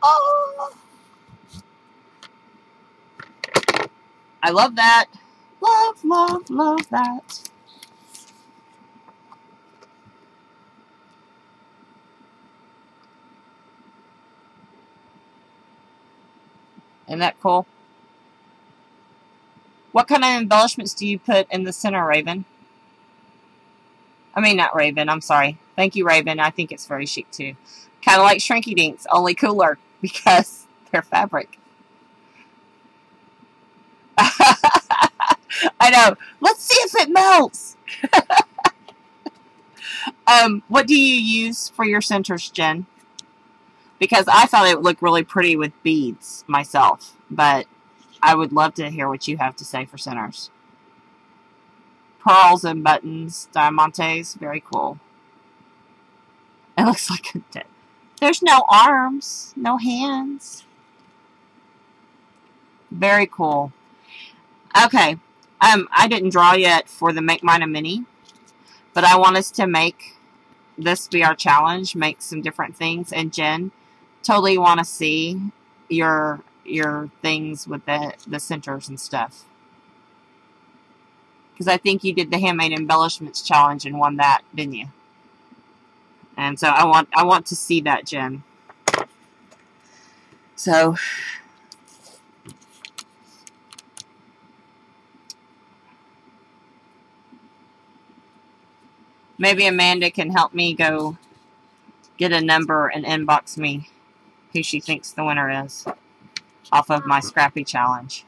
Oh. I love that. Love, love, love that. Isn't that cool? What kind of embellishments do you put in the center, Raven? I mean, not Raven. I'm sorry. Thank you, Raven. I think it's very chic, too. Kind of like Shrinky Dinks, only cooler because they're fabric. I know. Let's see if it melts. What do you use for your centers, Jen? Because I thought it would look really pretty with beads myself, but I would love to hear what you have to say for centers. Pearls and buttons, diamantes, very cool. It looks like there's no arms, no hands. Very cool. Okay, I didn't draw yet for the Make Mine a Mini, but I want us to make this be our challenge, make some different things. And Jen, totally want to see your things with the centers and stuff, because I think you did the handmade embellishments challenge and won that, didn't you? And so I want to see that, Jen. So maybe Amanda can help me go get a number and inbox me who she thinks the winner is off of my Scrappy challenge.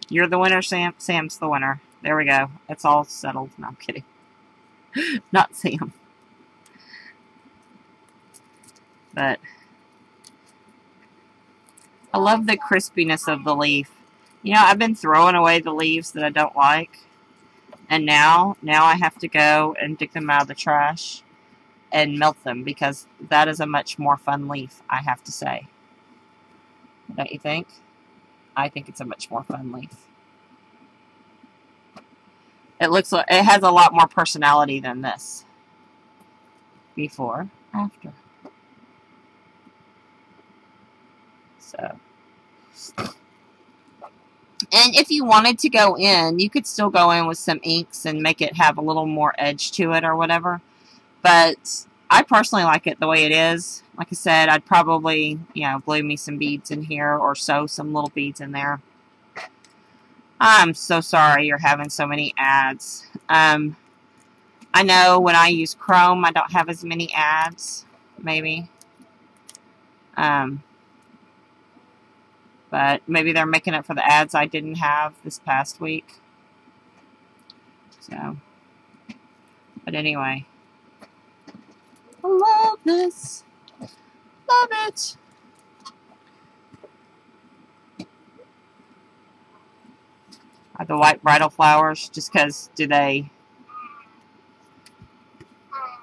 You're the winner, Sam. Sam's the winner. There we go. It's all settled. No, I'm kidding. Not Sam. But I love the crispiness of the leaf. You know, I've been throwing away the leaves that I don't like. And now I have to go and dig them out of the trash and melt them, because that is a much more fun leaf, I have to say. Don't you think? I think it's a much more fun leaf. It has a lot more personality than this. Before, after. So, And if you wanted to go in, you could still go in with some inks and make it have a little more edge to it or whatever. But I personally like it the way it is. Like I said, I'd probably, glue me some beads in here or sew some little beads in there. I'm so sorry you're having so many ads. I know when I use Chrome, I don't have as many ads, maybe. But maybe they're making up for the ads I didn't have this past week. So, but anyway. I love this. Love it. The white bridal flowers, just because they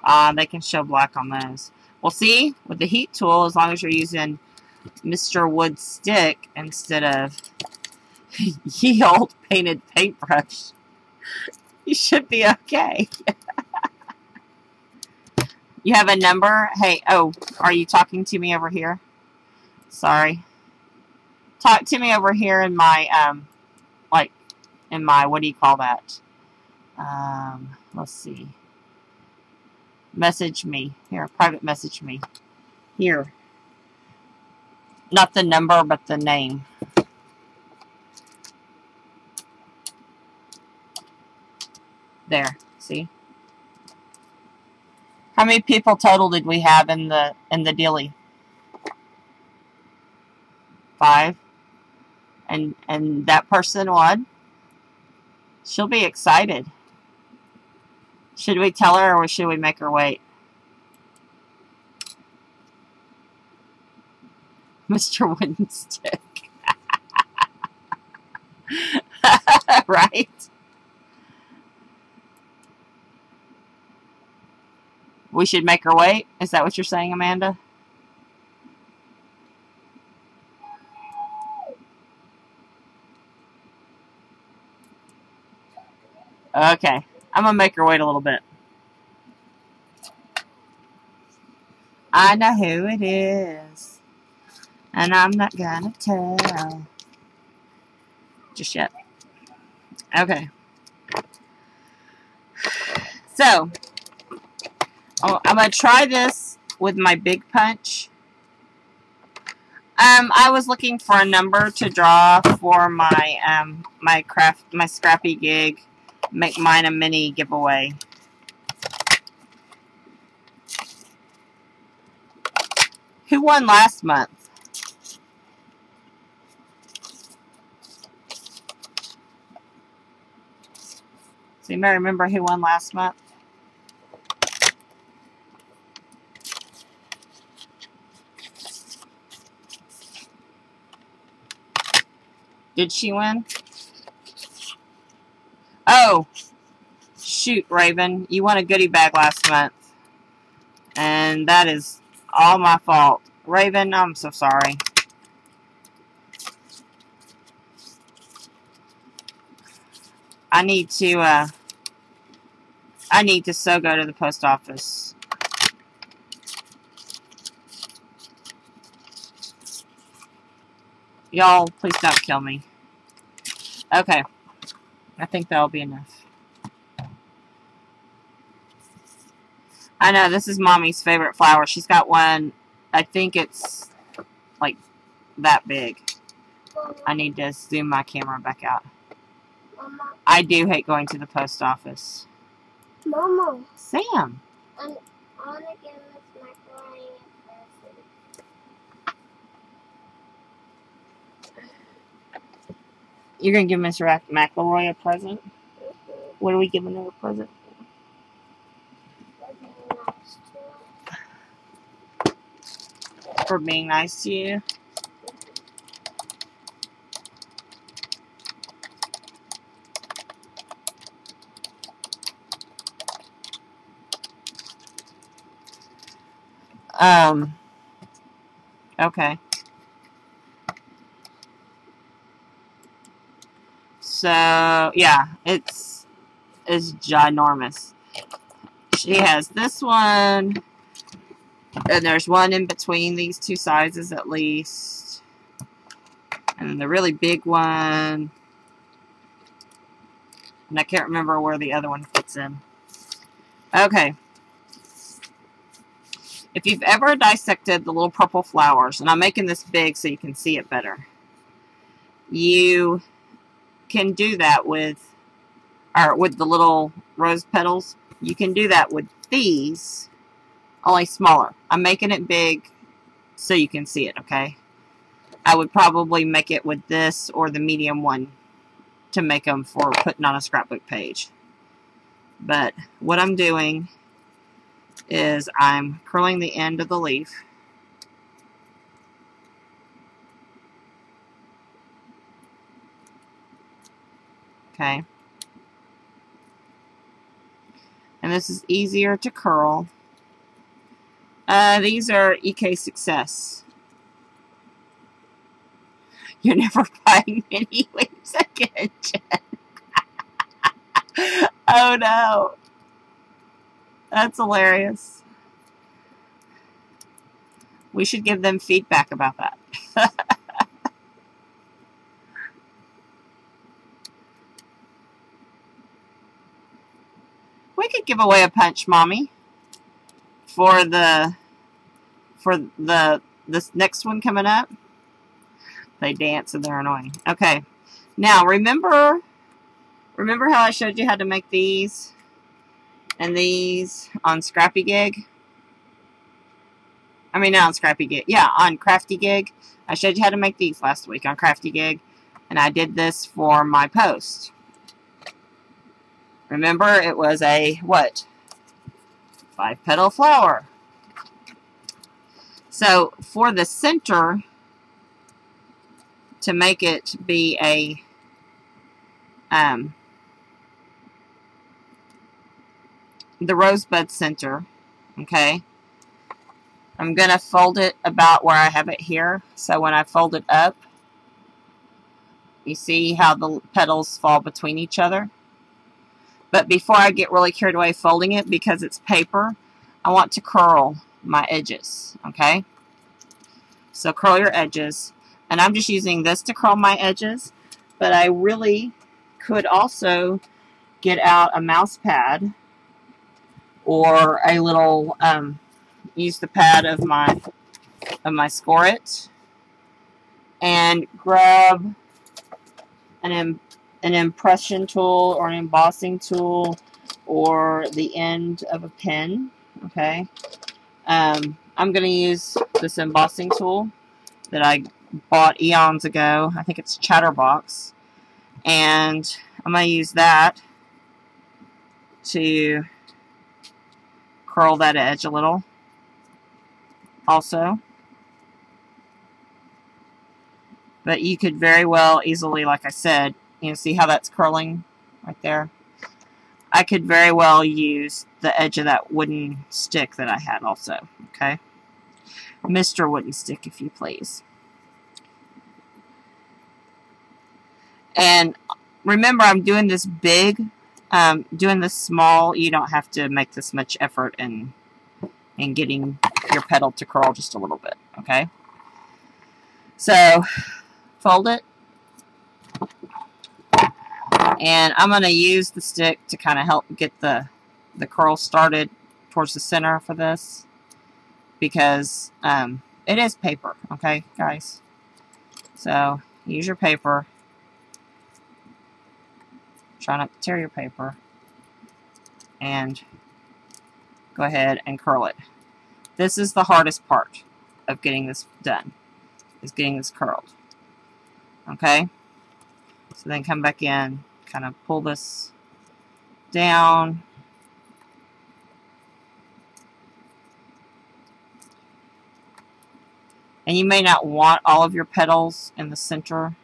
can show black on those. Well, see, with the heat tool, as long as you're using Mr. Wood stick instead of ye old painted paintbrush, you should be okay. You have a number? Hey, oh, are you talking to me over here? Sorry. Talk to me over here in my, what do you call that? Let's see. Message me. Here, private message me. Here. Not the number, but the name. There. See? How many people total did we have in the dealie? 5. And that person won. She'll be excited. Should we tell her or should we make her wait? Mr. Wooden Stick. Right? We should make her wait? Is that what you're saying, Amanda? Okay. I'm going to make her wait a little bit. I know who it is. And I'm not going to tell. Just yet. Okay. So, I'm going to try this with my big punch. I was looking for a number to draw for my my scrappy gig. Make mine a mini giveaway. Who won last month? Does anybody remember who won last month? Did she win? Oh, shoot, Raven. You won a goodie bag last month. And that is all my fault. Raven, I'm so sorry. I need to so go to the post office. Y'all, please don't kill me. Okay. I think that'll be enough. I know, this is Mommy's favorite flower. She's got one, I think it's like that big. I need to zoom my camera back out. Mama. I do hate going to the post office. Mama. Sam. I want to give Miss Macaroni a present. You're going to give Miss McElroy a present? What are we giving her a present? For being nice to you? Okay. So, yeah, it's ginormous. She has this one, and there's one in between these two sizes at least. And then the really big one. And I can't remember where the other one fits in. Okay. If you've ever dissected the little purple flowers, and I'm making this big so you can see it better, you can do that with the little rose petals. You can do that with these, only smaller. I'm making it big so you can see it, okay? I would probably make it with this or the medium one to make them for putting on a scrapbook page. But what I'm doing is I'm curling the end of the leaf. Okay. And this is easier to curl. These are EK Success. You're never buying mini leaves again, Jen. Oh no. That's hilarious. We should give them feedback about that. We could give away a punch, Mommy, for this next one coming up. They dance and they're annoying. Okay. Now remember how I showed you how to make these and these on Scrappy Gig? I mean, not on Scrappy Gig. Yeah, on Crafty Gig. I showed you how to make these last week on Crafty Gig. And I did this for my post. Remember, it was a, what? 5-petal flower. So, for the center, to make it be a, the rosebud center, okay, I'm going to fold it about where I have it here. So, when I fold it up, you see how the petals fall between each other? But before I get really carried away folding it, because it's paper, I want to curl my edges, okay? So curl your edges. And I'm just using this to curl my edges, but I really could also get out a mouse pad or a little, use the pad of my Score It and grab an impression tool or an embossing tool or the end of a pen, okay? I'm going to use this embossing tool that I bought eons ago. I think it's Chatterbox. And I'm going to use that to curl that edge a little also. But you could very well easily, like I said, you know, see how that's curling right there? I could very well use the edge of that wooden stick that I had also, okay? Mr. Wooden Stick, if you please. And remember, I'm doing this big, doing this small. You don't have to make this much effort in getting your petal to curl just a little bit, okay? So, fold it. And I'm going to use the stick to kind of help get the curl started towards the center for this. Because it is paper, okay, guys? So, use your paper. Try not to tear your paper. And go ahead and curl it. This is the hardest part of getting this done, is getting this curled. Okay? So then come back in, kind of pull this down. And you may not want all of your petals in the center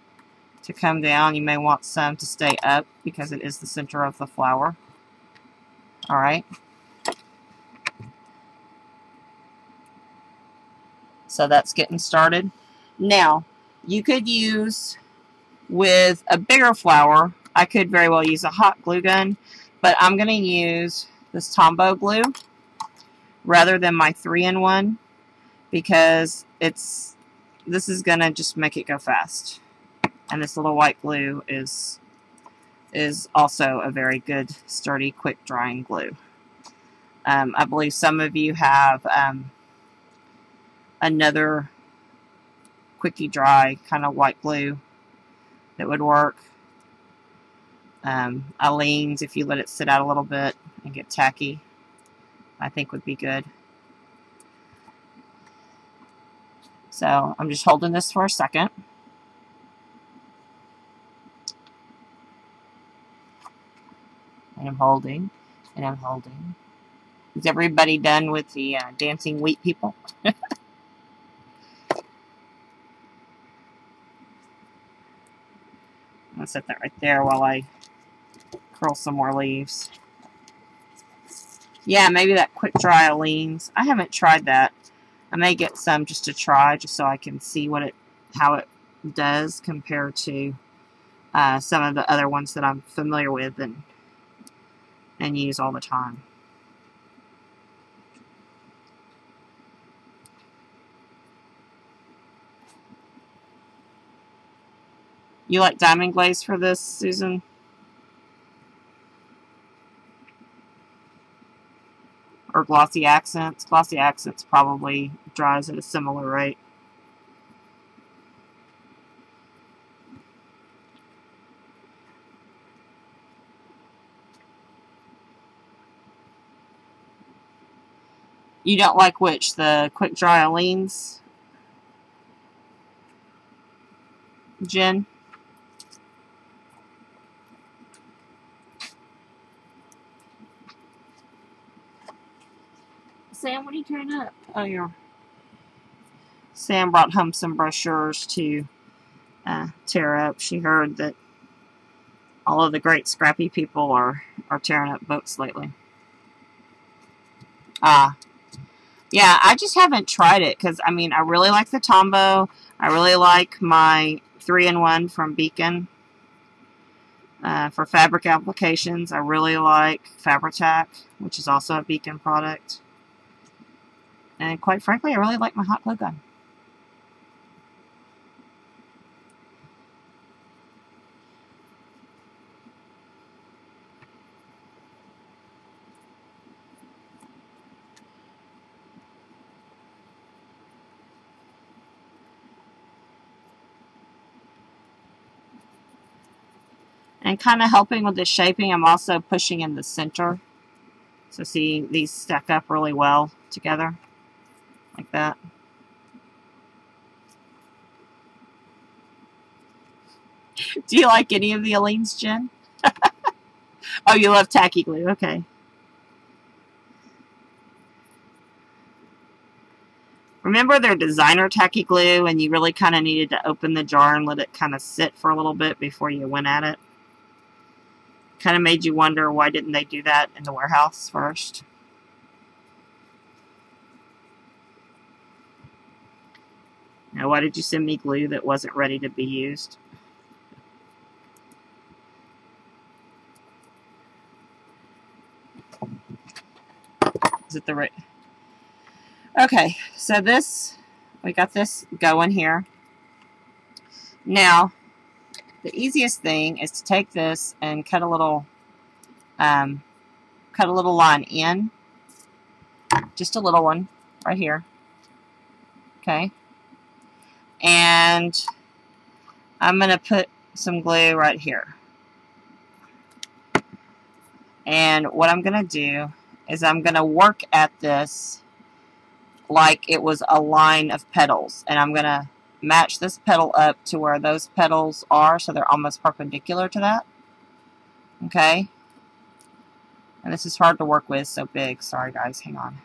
to come down. You may want some to stay up because it is the center of the flower. Alright? So that's getting started. Now, you could use, with a bigger flower, I could very well use a hot glue gun, but I'm going to use this Tombow glue rather than my 3-in-1 because this is going to just make it go fast. And this little white glue is is also a very good, sturdy, quick drying glue. I believe some of you have another quickie dry kind of white glue that would work. Aleene's, if you let it sit out a little bit and get tacky, I think would be good. So I'm just holding this for a second. And I'm holding, and I'm holding. Is everybody done with the dancing wheat people? I'm going to set that right there while I curl some more leaves. Yeah, maybe that quick dry Aleene's. I haven't tried that. I may get some just to try, just so I can see how it does compared to some of the other ones that I'm familiar with and use all the time. You like diamond glaze for this, Susan? Or glossy accents? Glossy accents probably dries at a similar rate. You don't like which? The quick dry Aleene's? Jen? Sam, what are you tearing up? Oh, Sam brought home some brochures to tear up. She heard that all of the great scrappy people are tearing up books lately. Yeah, I just haven't tried it because, I mean, I really like the Tombow. I really like my 3-in-1 from Beacon for fabric applications. I really like Fabri-Tac, which is also a Beacon product. And quite frankly, I really like my hot glue gun. And kind of helping with the shaping, I'm also pushing in the center. So see, these stack up really well together, like that. Do you like any of the Aleene's, Jen? Oh, you love tacky glue, okay. Remember their designer tacky glue, and you really kind of needed to open the jar and let it kind of sit for a little bit before you went at it? Kind of made you wonder, why didn't they do that in the warehouse first? Now, why did you send me glue that wasn't ready to be used? Is it the right? Okay, so we got this going here. Now, the easiest thing is to take this and cut a little line in, just a little one right here. Okay, and I'm going to put some glue right here. And what I'm going to do is I'm going to work at this like it was a line of petals, and I'm going to match this petal up to where those petals are, so they're almost perpendicular to that. Okay, and this is hard to work with, so big. Sorry guys, hang on.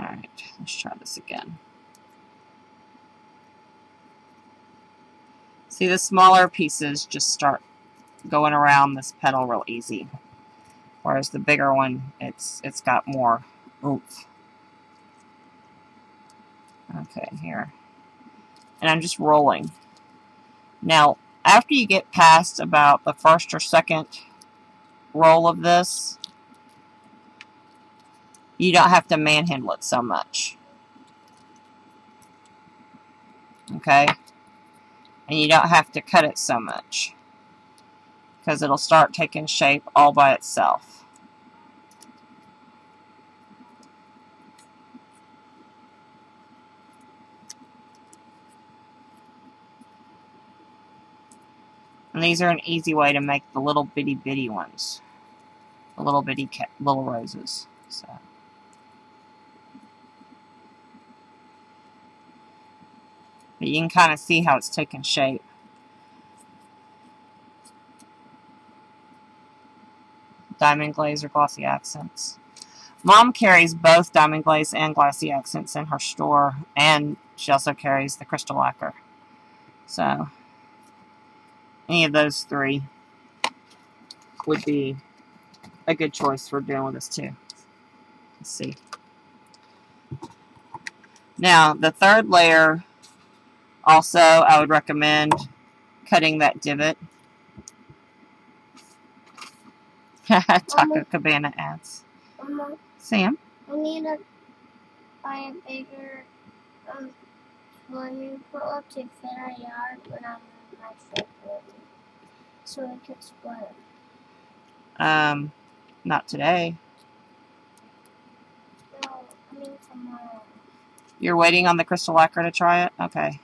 Alright, let's try this again. See, the smaller pieces just start going around this petal real easy, whereas the bigger one, it's got more oomph. Okay, here. And I'm just rolling. Now, after you get past about the first or second roll of this, you don't have to manhandle it so much. Okay? And you don't have to cut it so much, because it'll start taking shape all by itself. And these are an easy way to make the little bitty ones. The little bitty little roses. So. But you can kind of see how it's taking shape. Diamond glaze or glossy accents. Mom carries both diamond glaze and glossy accents in her store, and she also carries the crystal lacquer. So, any of those three would be a good choice for doing with this too. Let's see. Now, the third layer, also, I would recommend cutting that divot. Taco Cabana ads. Mama, Sam? I need to buy a bigger swimming pool to fit our yard when I'm in my fourth grade, so we could swim. Not today. No, I mean tomorrow. You're waiting on the crystal lacquer to try it? Okay.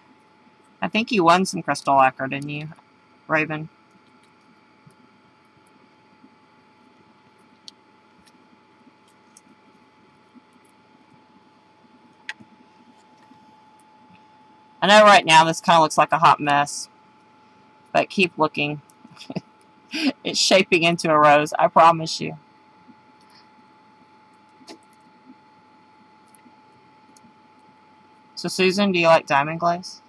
I think you won some crystal lacquer, didn't you, Raven? I know right now this kind of looks like a hot mess, but keep looking. It's shaping into a rose, I promise you. So, Susan, do you like diamond glaze?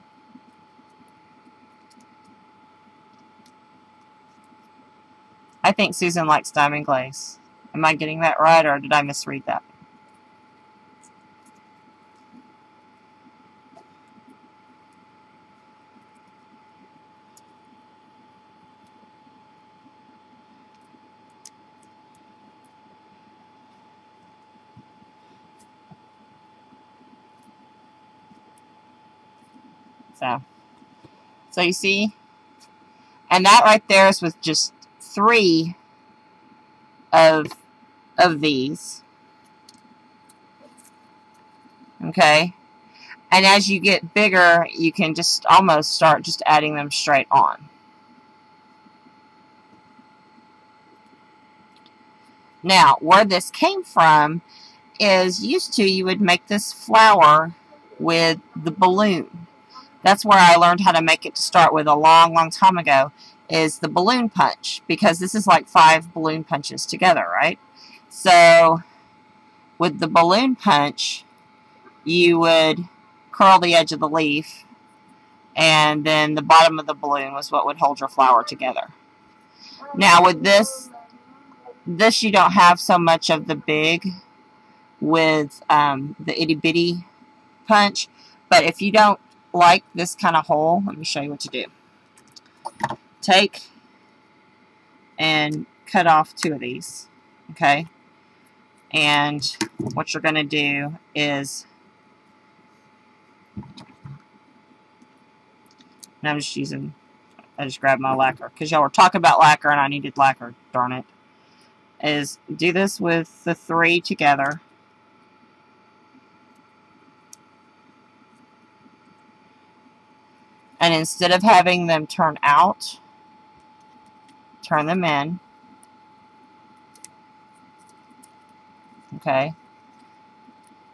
I think Susan likes diamond glaze. Am I getting that right, or did I misread that? So you see, and that right there is with just 3 of these. Okay, and as you get bigger, you can just almost start just adding them straight on. Now, where this came from is used to you would make this flower with the balloon. That's where I learned how to make it to start with a long time ago, is the balloon punch, because this is like 5 balloon punches together, right? So with the balloon punch, you would curl the edge of the leaf, and then the bottom of the balloon was what would hold your flower together. Now with this you don't have so much of the big with the itty bitty punch, but if you don't like this kind of hole, let me show you what to do. Take and cut off 2 of these, okay? And what you're going to do is, and I just grabbed my lacquer, because y'all were talking about lacquer and I needed lacquer, darn it, is do this with the 3 together. And instead of having them turn out, turn them in. Okay.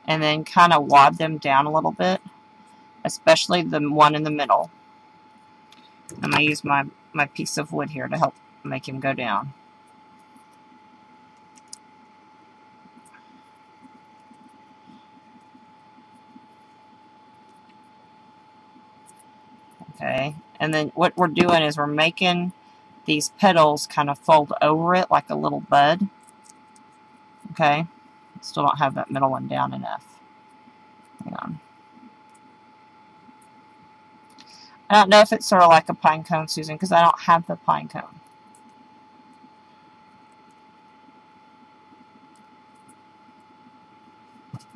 And then kind of wad them down a little bit, especially the one in the middle. I'm going to use my piece of wood here to help make him go down. Okay. And then what we're doing is we're making these petals kind of fold over it like a little bud. Okay. Still don't have that middle one down enough. Hang on. I don't know if it's sort of like a pine cone, Susan, because I don't have the pine cone.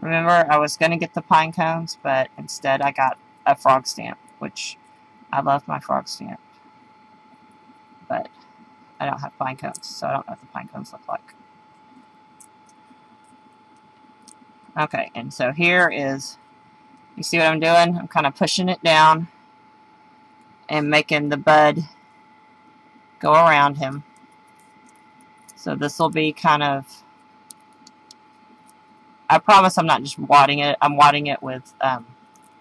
Remember, I was going to get the pine cones, but instead I got a frog stamp, which I love my frog stamp. But I don't have pine cones, so I don't know what the pine cones look like. Okay, and so here is, you see what I'm doing? I'm kind of pushing it down and making the bud go around him. So this will be kind of, I promise I'm not just wadding it, I'm wadding it with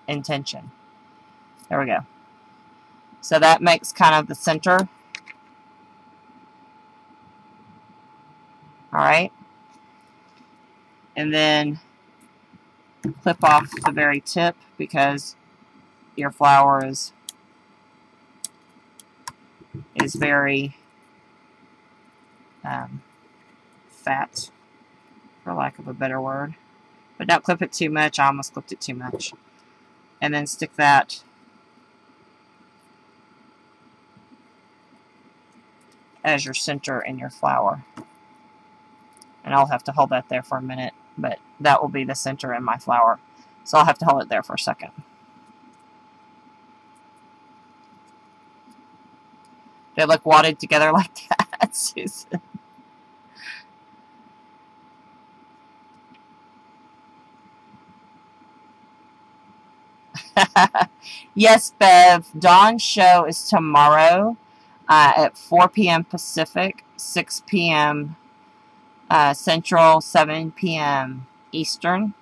intention. There we go. So that makes kind of the center. Alright. And then clip off the very tip because your flower is very fat, for lack of a better word. But don't clip it too much. I almost clipped it too much. And then stick that as your center in your flower. And I'll have to hold that there for a minute, but that will be the center in my flower. So I'll have to hold it there for a second. They look wadded together like that, Susan. Yes, Bev. Dawn's show is tomorrow at 4 p.m. Pacific, 6 p.m. Central, 7 p.m. Eastern.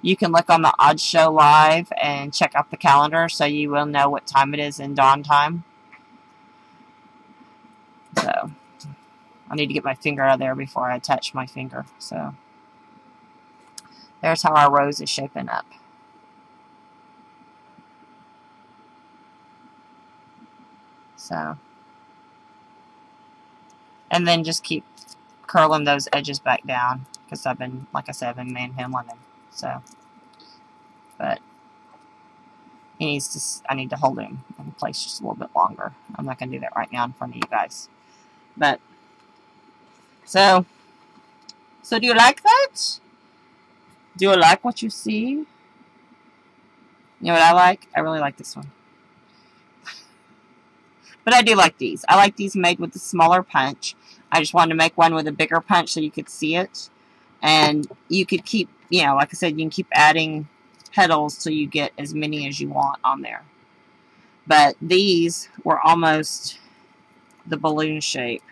You can look on the Odd Show Live and check out the calendar so you will know what time it is in Dawn time. So, I need to get my finger out of there before I attach my finger. So, there's how our rose is shaping up. So, and then just keep curling those edges back down because I've been, like I said, I've been manhandling him. So, but he needs to, I need to hold him in place just a little bit longer. I'm not going to do that right now in front of you guys. But, so do you like that? Do you like what you see? You know what I like? I really like this one. But I do like these. I like these made with the smaller punch. I just wanted to make one with a bigger punch so you could see it. And you could keep, you know, like I said, you can keep adding petals till you get as many as you want on there. But these were almost the balloon shape.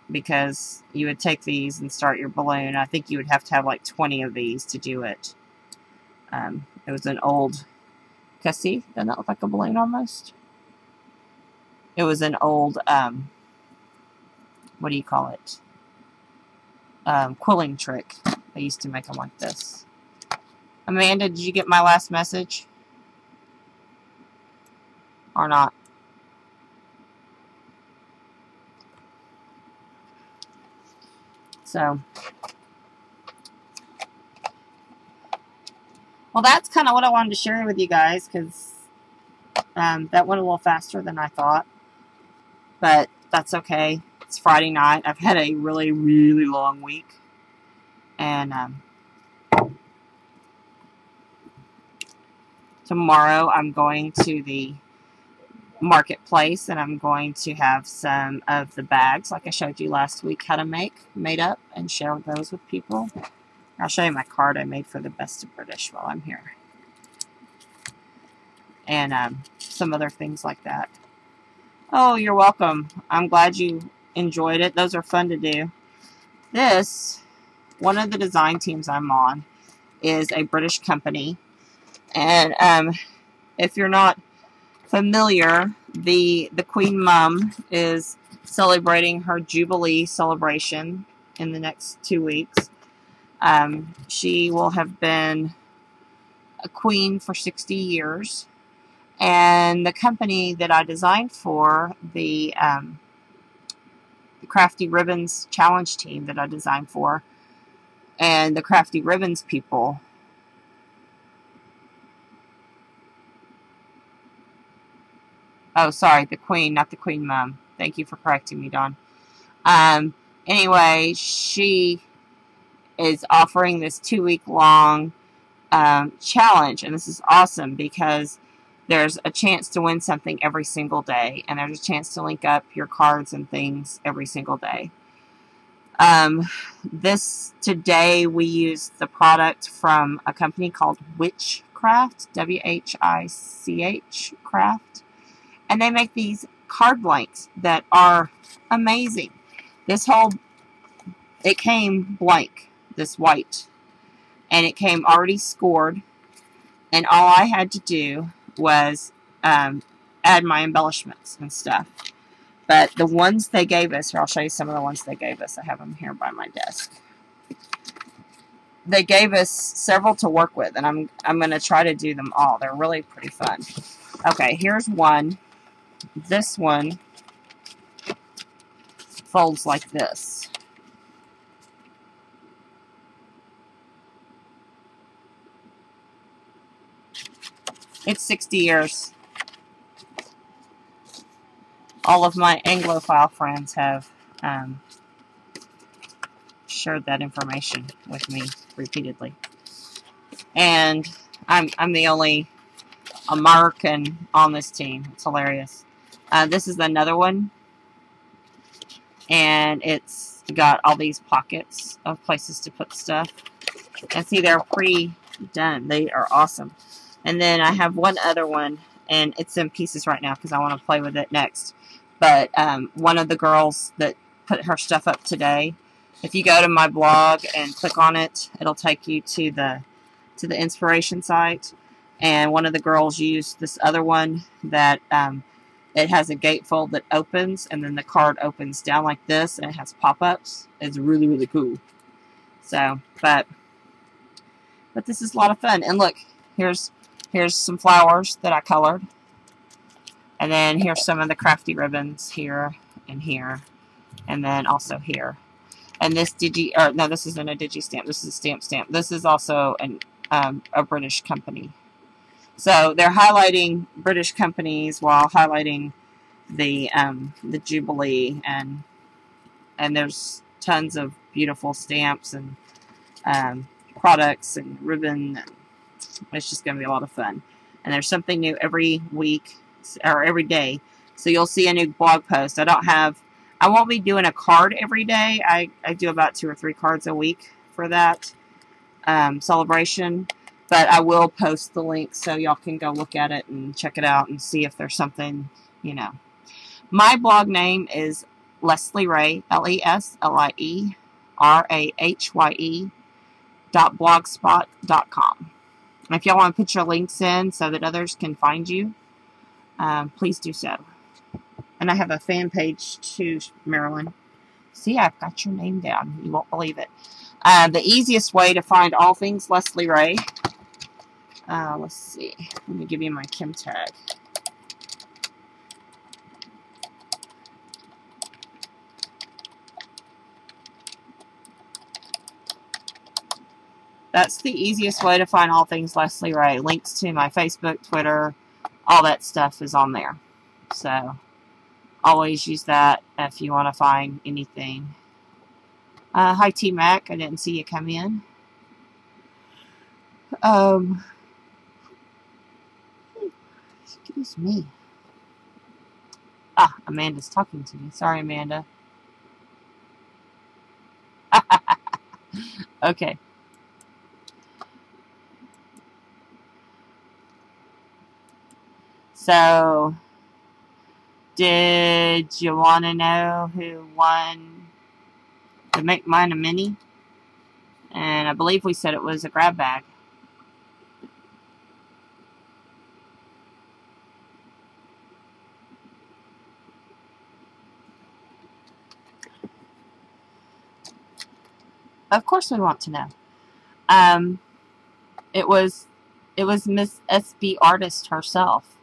Because you would take these and start your balloon. I think you would have to have like 20 of these to do it. It was an old, see, doesn't that look like a balloon almost? It was an old, what do you call it? Quilling trick. I used to make them like this. Amanda, did you get my last message? Or not? So, well, that's kind of what I wanted to share with you guys, because that went a little faster than I thought. But that's okay. It's Friday night. I've had a really, really long week. And tomorrow I'm going to the marketplace and I'm going to have some of the bags like I showed you last week how to make made up and share those with people. I'll show you my card I made for the Best of British while I'm here. And some other things like that. Oh, you're welcome. I'm glad you enjoyed it. Those are fun to do. This, one of the design teams I'm on, is a British company. And if you're not familiar, the Queen Mum is celebrating her Jubilee celebration in the next 2 weeks. She will have been a queen for 60 years. And the company that I designed for, the Crafty Ribbons Challenge team that I designed for, and the Crafty Ribbons people, oh, sorry, the Queen, not the Queen Mum. Thank you for correcting me, Dawn. Anyway, she is offering this 2-week long challenge, and this is awesome because there's a chance to win something every single day, and there's a chance to link up your cards and things every single day. Today we used the product from a company called Witchcraft, W-H-I-C-H Craft, and they make these card blanks that are amazing. It came blank, this white, and it came already scored, and all I had to do was add my embellishments and stuff. But the ones they gave us, here, I'll show you some of the ones they gave us. I have them here by my desk. They gave us several to work with, and I'm going to try to do them all. They're really pretty fun. Okay, here's one. This one folds like this. It's 60 years. All of my Anglophile friends have shared that information with me repeatedly. And I'm the only American on this team. It's hilarious. This is another one. And it's got all these pockets of places to put stuff. And see, they're pre-done. They are awesome. And then I have one other one, and it's in pieces right now because I want to play with it next. But one of the girls that put her stuff up today, if you go to my blog and click on it, it'll take you to the inspiration site. And one of the girls used this other one that it has a gatefold that opens, and then the card opens down like this, and it has pop-ups. It's really, really cool. So, but this is a lot of fun. And look, here's some flowers that I colored. And then here's some of the crafty ribbons here and here. And then also here. And this this isn't a digi stamp. This is a stamp. This is also a British company. So they're highlighting British companies while highlighting the Jubilee, and there's tons of beautiful stamps and products and ribbon. It's just going to be a lot of fun. And there's something new every week or every day. So you'll see a new blog post. I won't be doing a card every day. I do about 2 or 3 cards a week for that celebration. But I will post the link so y'all can go look at it and check it out and see if there's something, you know. My blog name is Leslie Rahye, leslierahye.blogspot.com. And if y'all want to put your links in so that others can find you, please do so. And I have a fan page too, Marilyn. See, I've got your name down. You won't believe it. The easiest way to find all things Leslie Rahye. Let's see. Let me give you my Kim tag. That's the easiest way to find all things Leslie Rahye. Links to my Facebook, Twitter, all that stuff is on there. So, always use that if you want to find anything. Hi, T-Mac. I didn't see you come in. Excuse me. Amanda's talking to me. Sorry, Amanda. Okay. So, did you want to know who won the Make Mine a Mini? And I believe we said it was a grab bag. Of course we want to know. It was Miss SB Artist herself,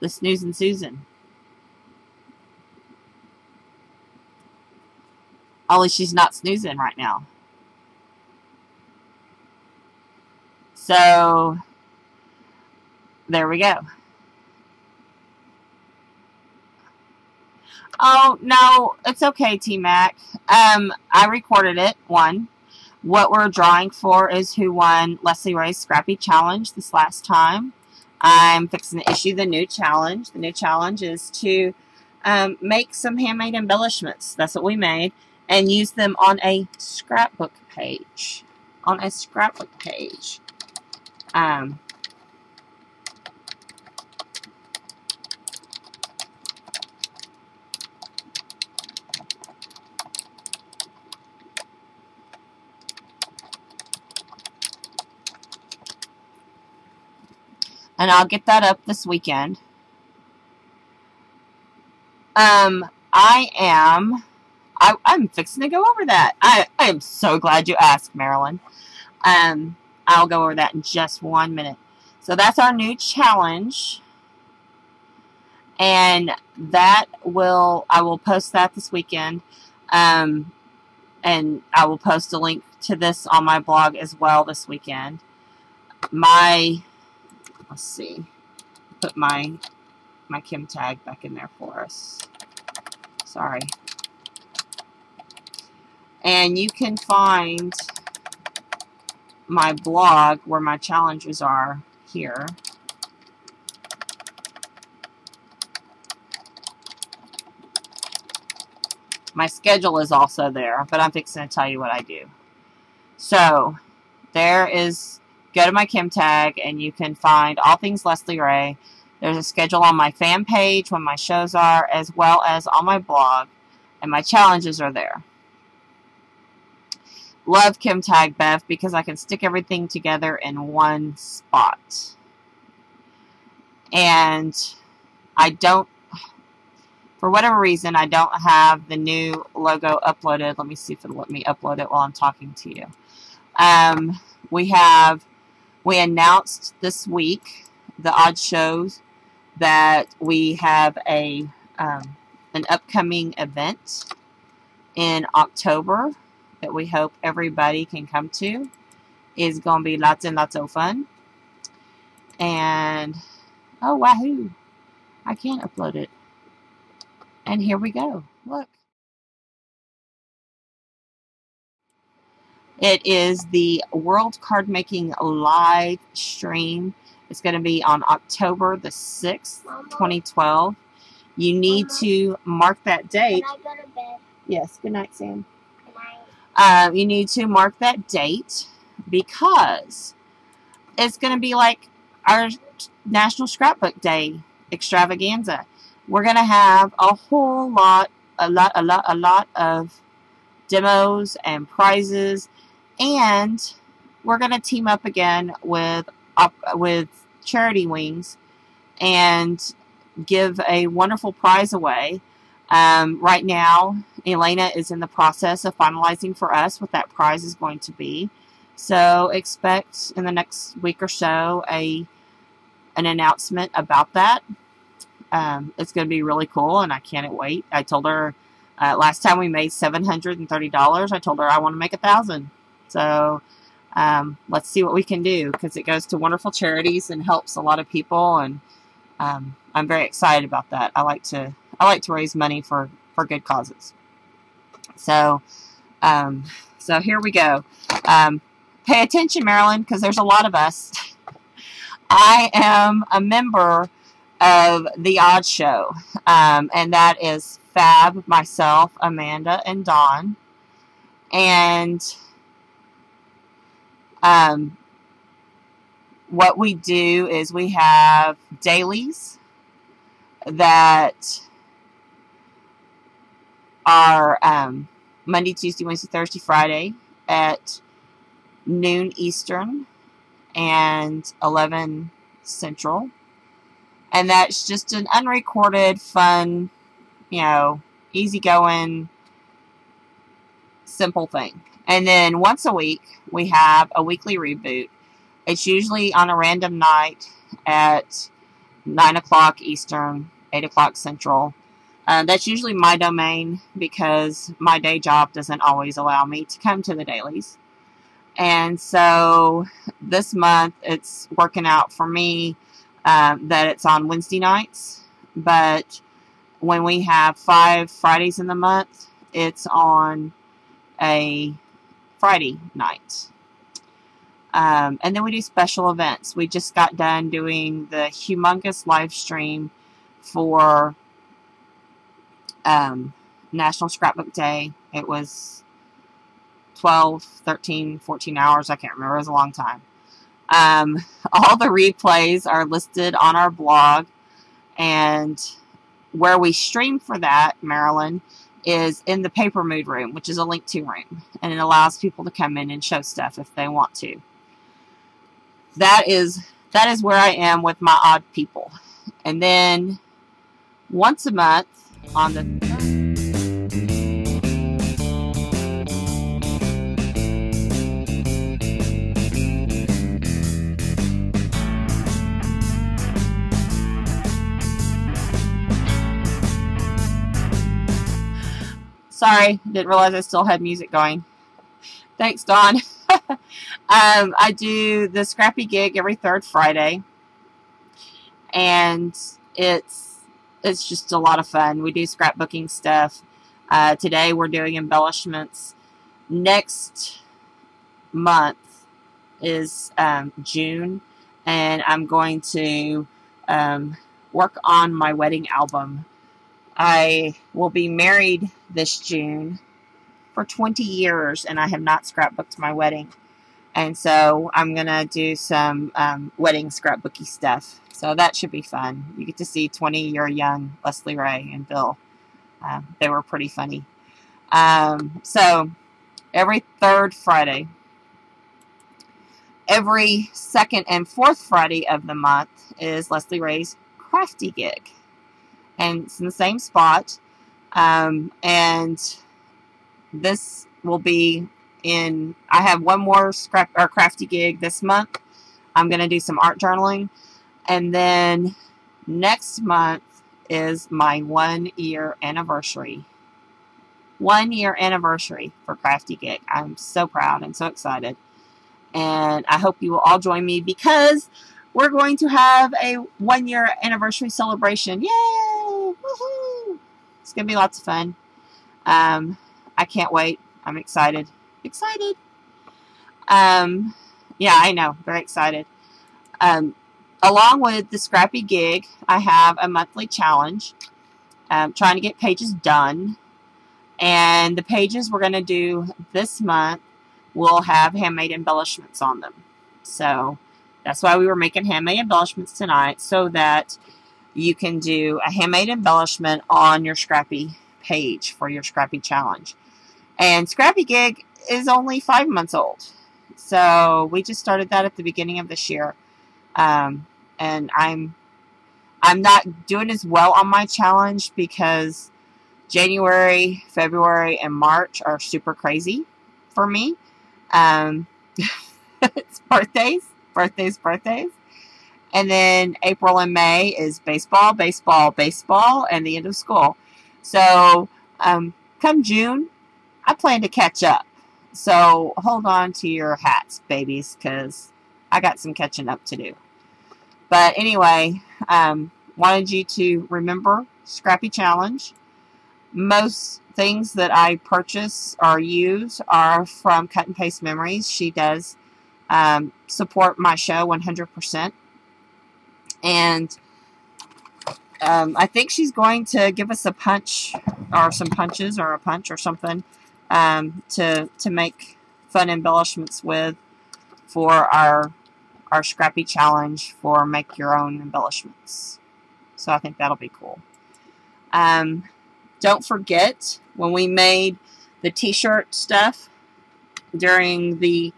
the Snoozin' Susan. Only she's not snoozing right now. So, there we go. Oh, no, it's okay, T-Mac. I recorded it, one. What we're drawing for is who won Leslie Ray's Scrappy Challenge this last time. I'm fixing to issue the new challenge. The new challenge is to make some handmade embellishments. That's what we made. And use them on a scrapbook page. On a scrapbook page. And I'll get that up this weekend. I'm fixing to go over that. I am so glad you asked, Marilyn. I'll go over that in just 1 minute. So that's our new challenge. And I will post that this weekend. And I will post a link to this on my blog as well this weekend. Let's see. Put my Kim tag back in there for us. Sorry. And you can find my blog where my challenges are here. My schedule is also there, but I'm fixing to tell you what I do. So, go to my Kim tag and you can find all things Leslie Ray. There's a schedule on my fan page when my shows are, as well as on my blog, and my challenges are there. Love Kim Tag Bev because I can stick everything together in one spot. And for whatever reason, I don't have the new logo uploaded. Let me see if it'll let me upload it while I'm talking to you. We announced this week, the odd shows, that we have an upcoming event in October that we hope everybody can come to. It's going to be lots and lots of fun. And, oh, wahoo. I can't upload it. And here we go. Look. It is the World Card Making live stream. It's going to be on October the 6th, 2012. You need to mark that date. Can I go to bed? Yes, good night, Sam. Good night. You need to mark that date because it's going to be like our National Scrapbook Day extravaganza. We're going to have a whole lot of demos and prizes, and we're going to team up again with Charity Wings and give a wonderful prize away. Right now, Elena is in the process of finalizing for us what that prize is going to be. So expect in the next week or so an announcement about that. It's going to be really cool, and I can't wait. I told her last time we made $730. I told her I want to make $1,000. So let's see what we can do, because it goes to wonderful charities and helps a lot of people, and I'm very excited about that. I like to raise money for good causes. So here we go. Pay attention, Marilyn, because there's a lot of us. I am a member of The Odd Show, and that is Fab, myself, Amanda, and Dawn. And what we do is we have dailies that are Monday, Tuesday, Wednesday, Thursday, Friday at noon Eastern and 11 Central. And that's just an unrecorded, fun, easygoing, simple thing. And then once a week, we have a weekly reboot. It's usually on a random night at 9 o'clock Eastern, 8 o'clock Central. That's usually my domain because my day job doesn't always allow me to come to the dailies. And so this month it's working out for me that it's on Wednesday nights. But when we have 5 Fridays in the month, it's on a Friday night. And then we do special events. We just got done doing the humongous live stream for National Scrapbook Day. It was 12, 13, 14 hours. I can't remember. It was a long time. All the replays are listed on our blog, and where we stream for that, Maryland, is in the Paper Mood room, which is a link to room, and it allows people to come in and show stuff if they want to. That is where I am with my odd people. And then once a month on the Sorry, didn't realize I still had music going. Thanks, Dawn. I do the Scrappy gig every third Friday, and it's just a lot of fun. We do scrapbooking stuff. Today we're doing embellishments. Next month is June, and I'm going to work on my wedding album. I will be married this June for 20 years, and I have not scrapbooked my wedding. And so I'm going to do some wedding scrapbooky stuff. So that should be fun. You get to see 20-year young Leslie Ray and Bill. They were pretty funny. So every third Friday, every second and fourth Friday of the month is Leslie Ray's crafty gig. And it's in the same spot. And this will be in, I have one more crafty gig this month. I'm going to do some art journaling. And then next month is my 1 year anniversary. 1 year anniversary for crafty gig. I'm so proud and so excited. And I hope you will all join me, because we're going to have a 1 year anniversary celebration. Yay! Woohoo! It's going to be lots of fun. I can't wait. I'm excited. Excited. Yeah, I know. Very excited. Along with the Scrappy gig, I have a monthly challenge. Trying to get pages done. And the pages we're going to do this month will have handmade embellishments on them. So that's why we were making handmade embellishments tonight, so that you can do a handmade embellishment on your Scrappy page for your Scrappy challenge. And Scrappy gig is only 5 months old. So we just started that at the beginning of this year. And I'm not doing as well on my challenge because January, February, and March are super crazy for me. It's birthdays. And then April and May is baseball, and the end of school. So come June, I plan to catch up. So hold on to your hats, babies, because I got some catching up to do. But anyway, wanted you to remember Scrappy Challenge. Most things that I purchase or use are from Cut and Paste Memories. She does support my show 100%. And I think she's going to give us a punch, or some punches, or a punch or something, to make fun embellishments with for our Scrappy Challenge for Make Your Own Embellishments. So I think that'll be cool. Don't forget, when we made the t-shirt stuff during the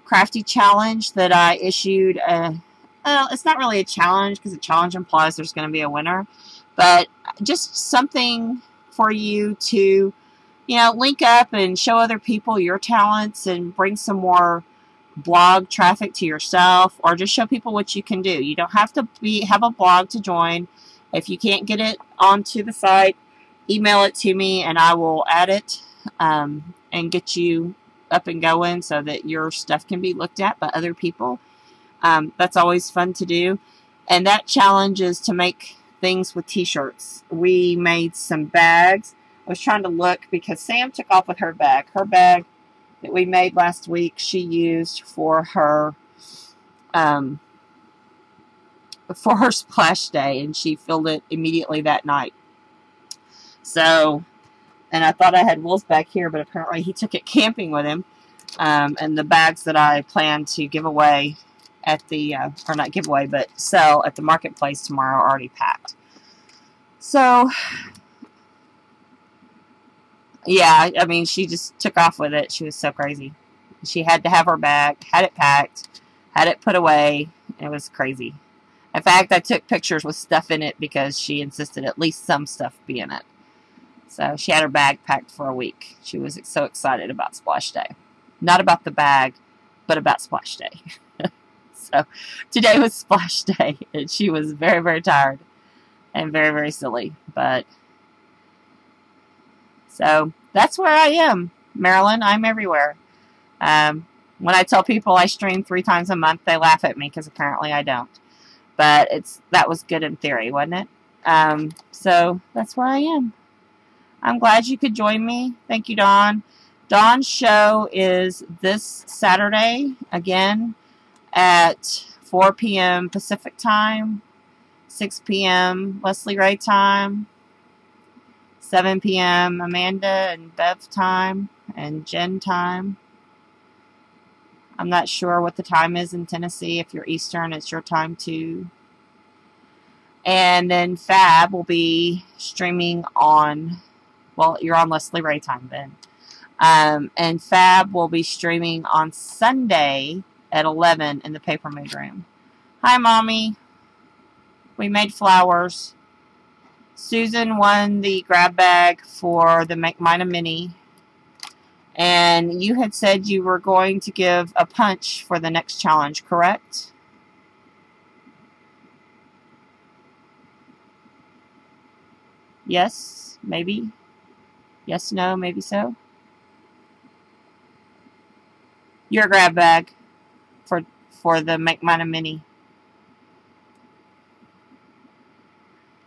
Crafty Challenge, that I issued a, well, it's not really a challenge, because a challenge implies there's going to be a winner, but just something for you to, link up and show other people your talents and bring some more blog traffic to yourself, or just show people what you can do. You don't have to have a blog to join. If you can't get it onto the site, email it to me and I will add it and get you up and going so that your stuff can be looked at by other people. That's always fun to do. And that challenge is to make things with t-shirts. We made some bags. I was trying to look because Sam took off with her bag. Her bag that we made last week, she used for her splash day, and she filled it immediately that night. So, and I thought I had Wolf back here, but apparently he took it camping with him. And the bags that I plan to give away at the, or not give away, but sell at the marketplace tomorrow are already packed. So, yeah, I mean, she just took off with it. She was so crazy. She had to have her bag, had it packed, had it put away. It was crazy. In fact, I took pictures with stuff in it because she insisted at least some stuff be in it. So she had her bag packed for a week. She was so excited about Splash Day. Not about the bag, but about Splash Day. So today was Splash Day, and she was very, very tired and very, very silly. But so that's where I am, Maryland. I'm everywhere. When I tell people I stream 3 times a month, they laugh at me because apparently I don't. But that was good in theory, wasn't it? So that's where I am. I'm glad you could join me. Thank you, Dawn. Dawn's show is this Saturday, again, at 4 p.m. Pacific time, 6 p.m. Leslie Ray time, 7 p.m. Amanda and Bev time, and Jen time. I'm not sure what the time is in Tennessee. If you're Eastern, it's your time too. And then Fab will be streaming on, well, you're on Leslie Ray time then. And Fab will be streaming on Sunday at 11 in the Paper Mood Room. Hi, Mommy. We made flowers. Susan won the grab bag for the Make Mine a Mini. And you had said you were going to give a punch for the next challenge, correct? Yes, maybe. Yes, no, maybe so. Your grab bag for the Make Mine a Mini.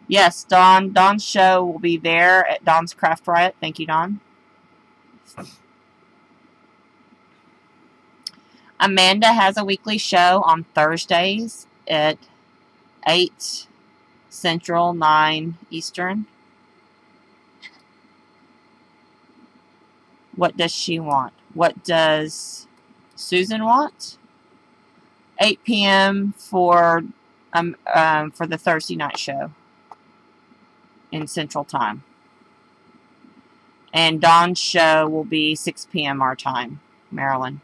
Yes, Dawn's show will be there at Dawn's Craft Riot. Thank you, Dawn. Amanda has a weekly show on Thursdays at 8 Central, 9 Eastern. What does she want? What does Susan want? 8 p.m. for the Thursday night show in Central Time. And Dawn's show will be 6 p.m. our time, Maryland.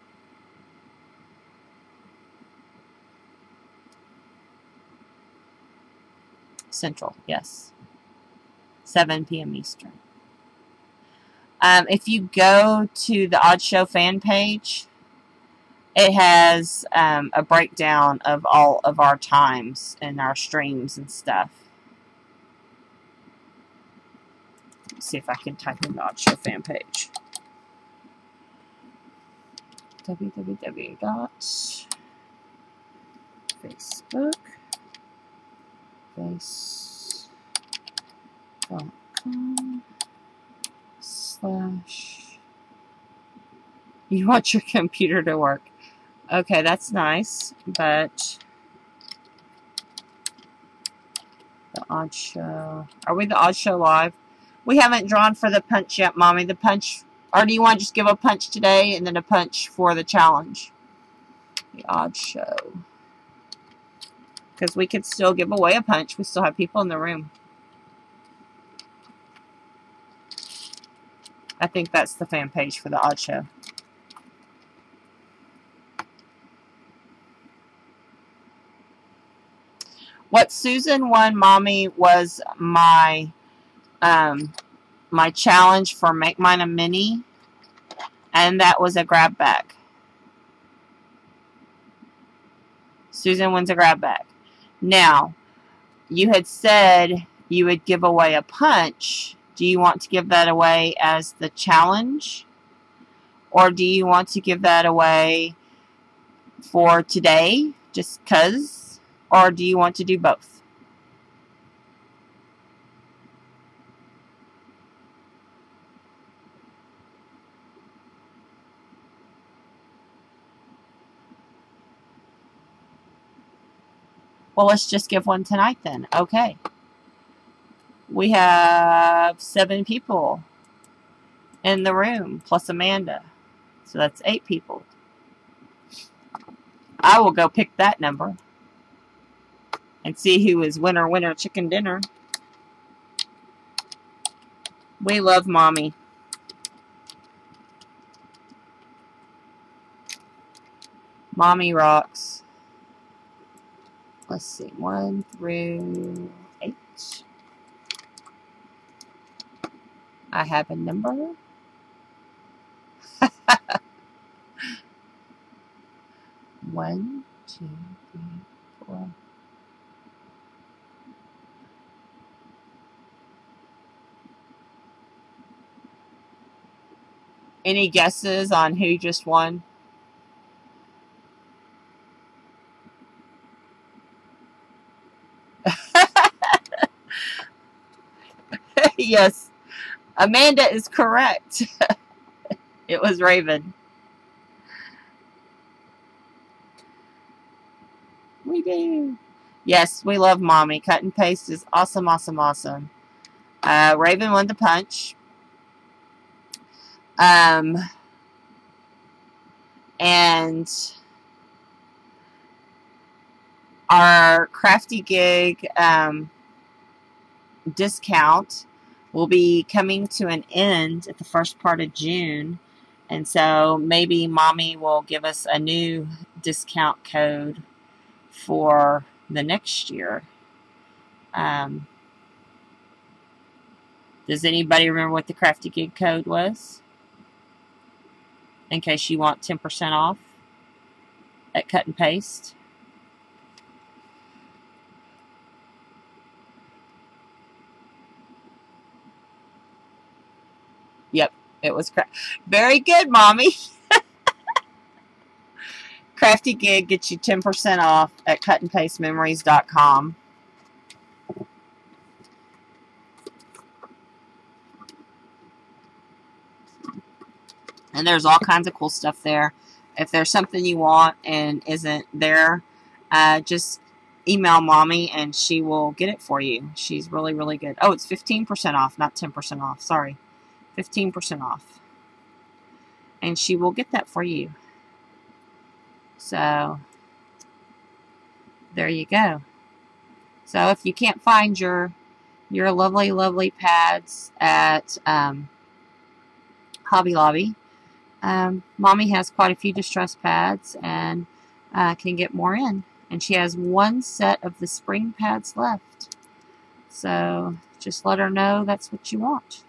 Central, yes. 7 p.m. Eastern. If you go to the Odd Show fan page, it has a breakdown of all of our times and our streams and stuff. Let's see if I can type in the Odd Show fan page. www.facebook.com/ You want your computer to work. Okay, that's nice, but the Odd Show. Are we the Odd Show live? We haven't drawn for the punch yet, Mommy. The punch, or do you want to just give a punch today and then a punch for the challenge? The Odd Show. Because we could still give away a punch. We still have people in the room. I think that's the fan page for the Odd Show. What Susan won, Mommy, was my my challenge for Make Mine a Mini, and that was a grab bag. Susan wins a grab bag. Now, you had said you would give away a punch. Do you want to give that away as the challenge? Or do you want to give that away for today, just because? Or do you want to do both? Well, let's just give one tonight then. Okay. We have 7 people in the room, plus Amanda. So that's 8 people. I will go pick that number and see who is winner chicken dinner. We love Mommy. Mommy rocks. Let's see, 1 through 8. I have a number. 1, 2, 3, 4. Any guesses on who just won? Yes, Amanda is correct. It was Raven. We do. Yes, we love Mommy. Cut and paste is awesome, awesome, awesome. Raven won the punch. And our crafty gig discount will be coming to an end at the first part of June. And so maybe Mommy will give us a new discount code for the next year. Does anybody remember what the crafty gig code was? In case you want 10% off at Cut and Paste. Yep, it was very good, Mommy. Crafty Gig gets you 10% off at cutandpastememories.com. And there's all kinds of cool stuff there. If there's something you want and isn't there, just email Mommy and she will get it for you. She's really, really good. Oh, it's 15% off, not 10% off. Sorry. 15% off. And she will get that for you. So, there you go. So, if you can't find your lovely, lovely pads at Hobby Lobby, Mommy has quite a few distress pads and can get more in. And she has 1 set of the spring pads left. So just let her know that's what you want.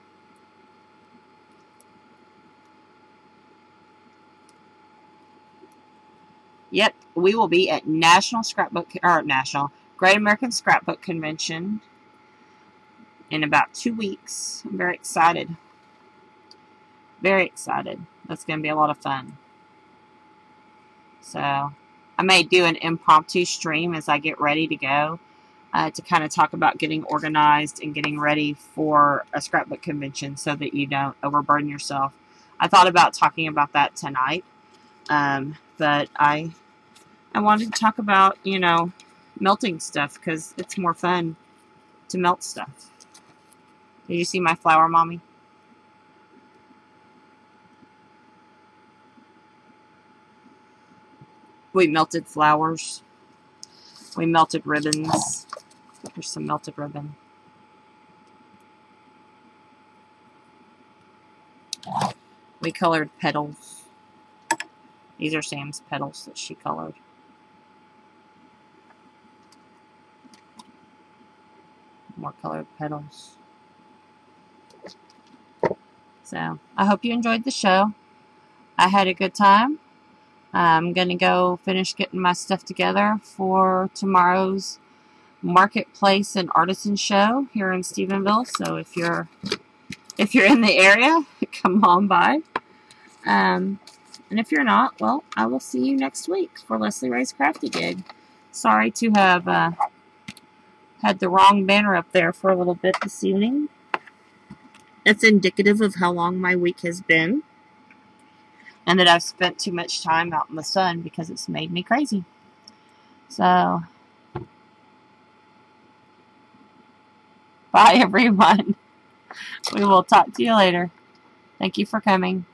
Yep, we will be at Great American Scrapbook Convention in about 2 weeks. I'm very excited. Very excited. That's going to be a lot of fun. So, I may do an impromptu stream as I get ready to go to kind of talk about getting organized and getting ready for a scrapbook convention so that you don't overburden yourself. I thought about talking about that tonight, but I wanted to talk about, melting stuff because it's more fun to melt stuff. Did you see my flower, Mommy? We melted flowers. We melted ribbons. Here's some melted ribbon. We colored petals. These are Sam's petals that she colored. More colored petals. So, I hope you enjoyed the show. I had a good time. I'm going to go finish getting my stuff together for tomorrow's Marketplace and Artisan Show here in Stephenville. So if you're in the area, come on by. And if you're not, well, I will see you next week for Leslie Ray's Crafty Gig. Sorry to have had the wrong banner up there for a little bit this evening. It's indicative of how long my week has been. And that I've spent too much time out in the sun because it's made me crazy. So, Bye, everyone. We will talk to you later. Thank you for coming.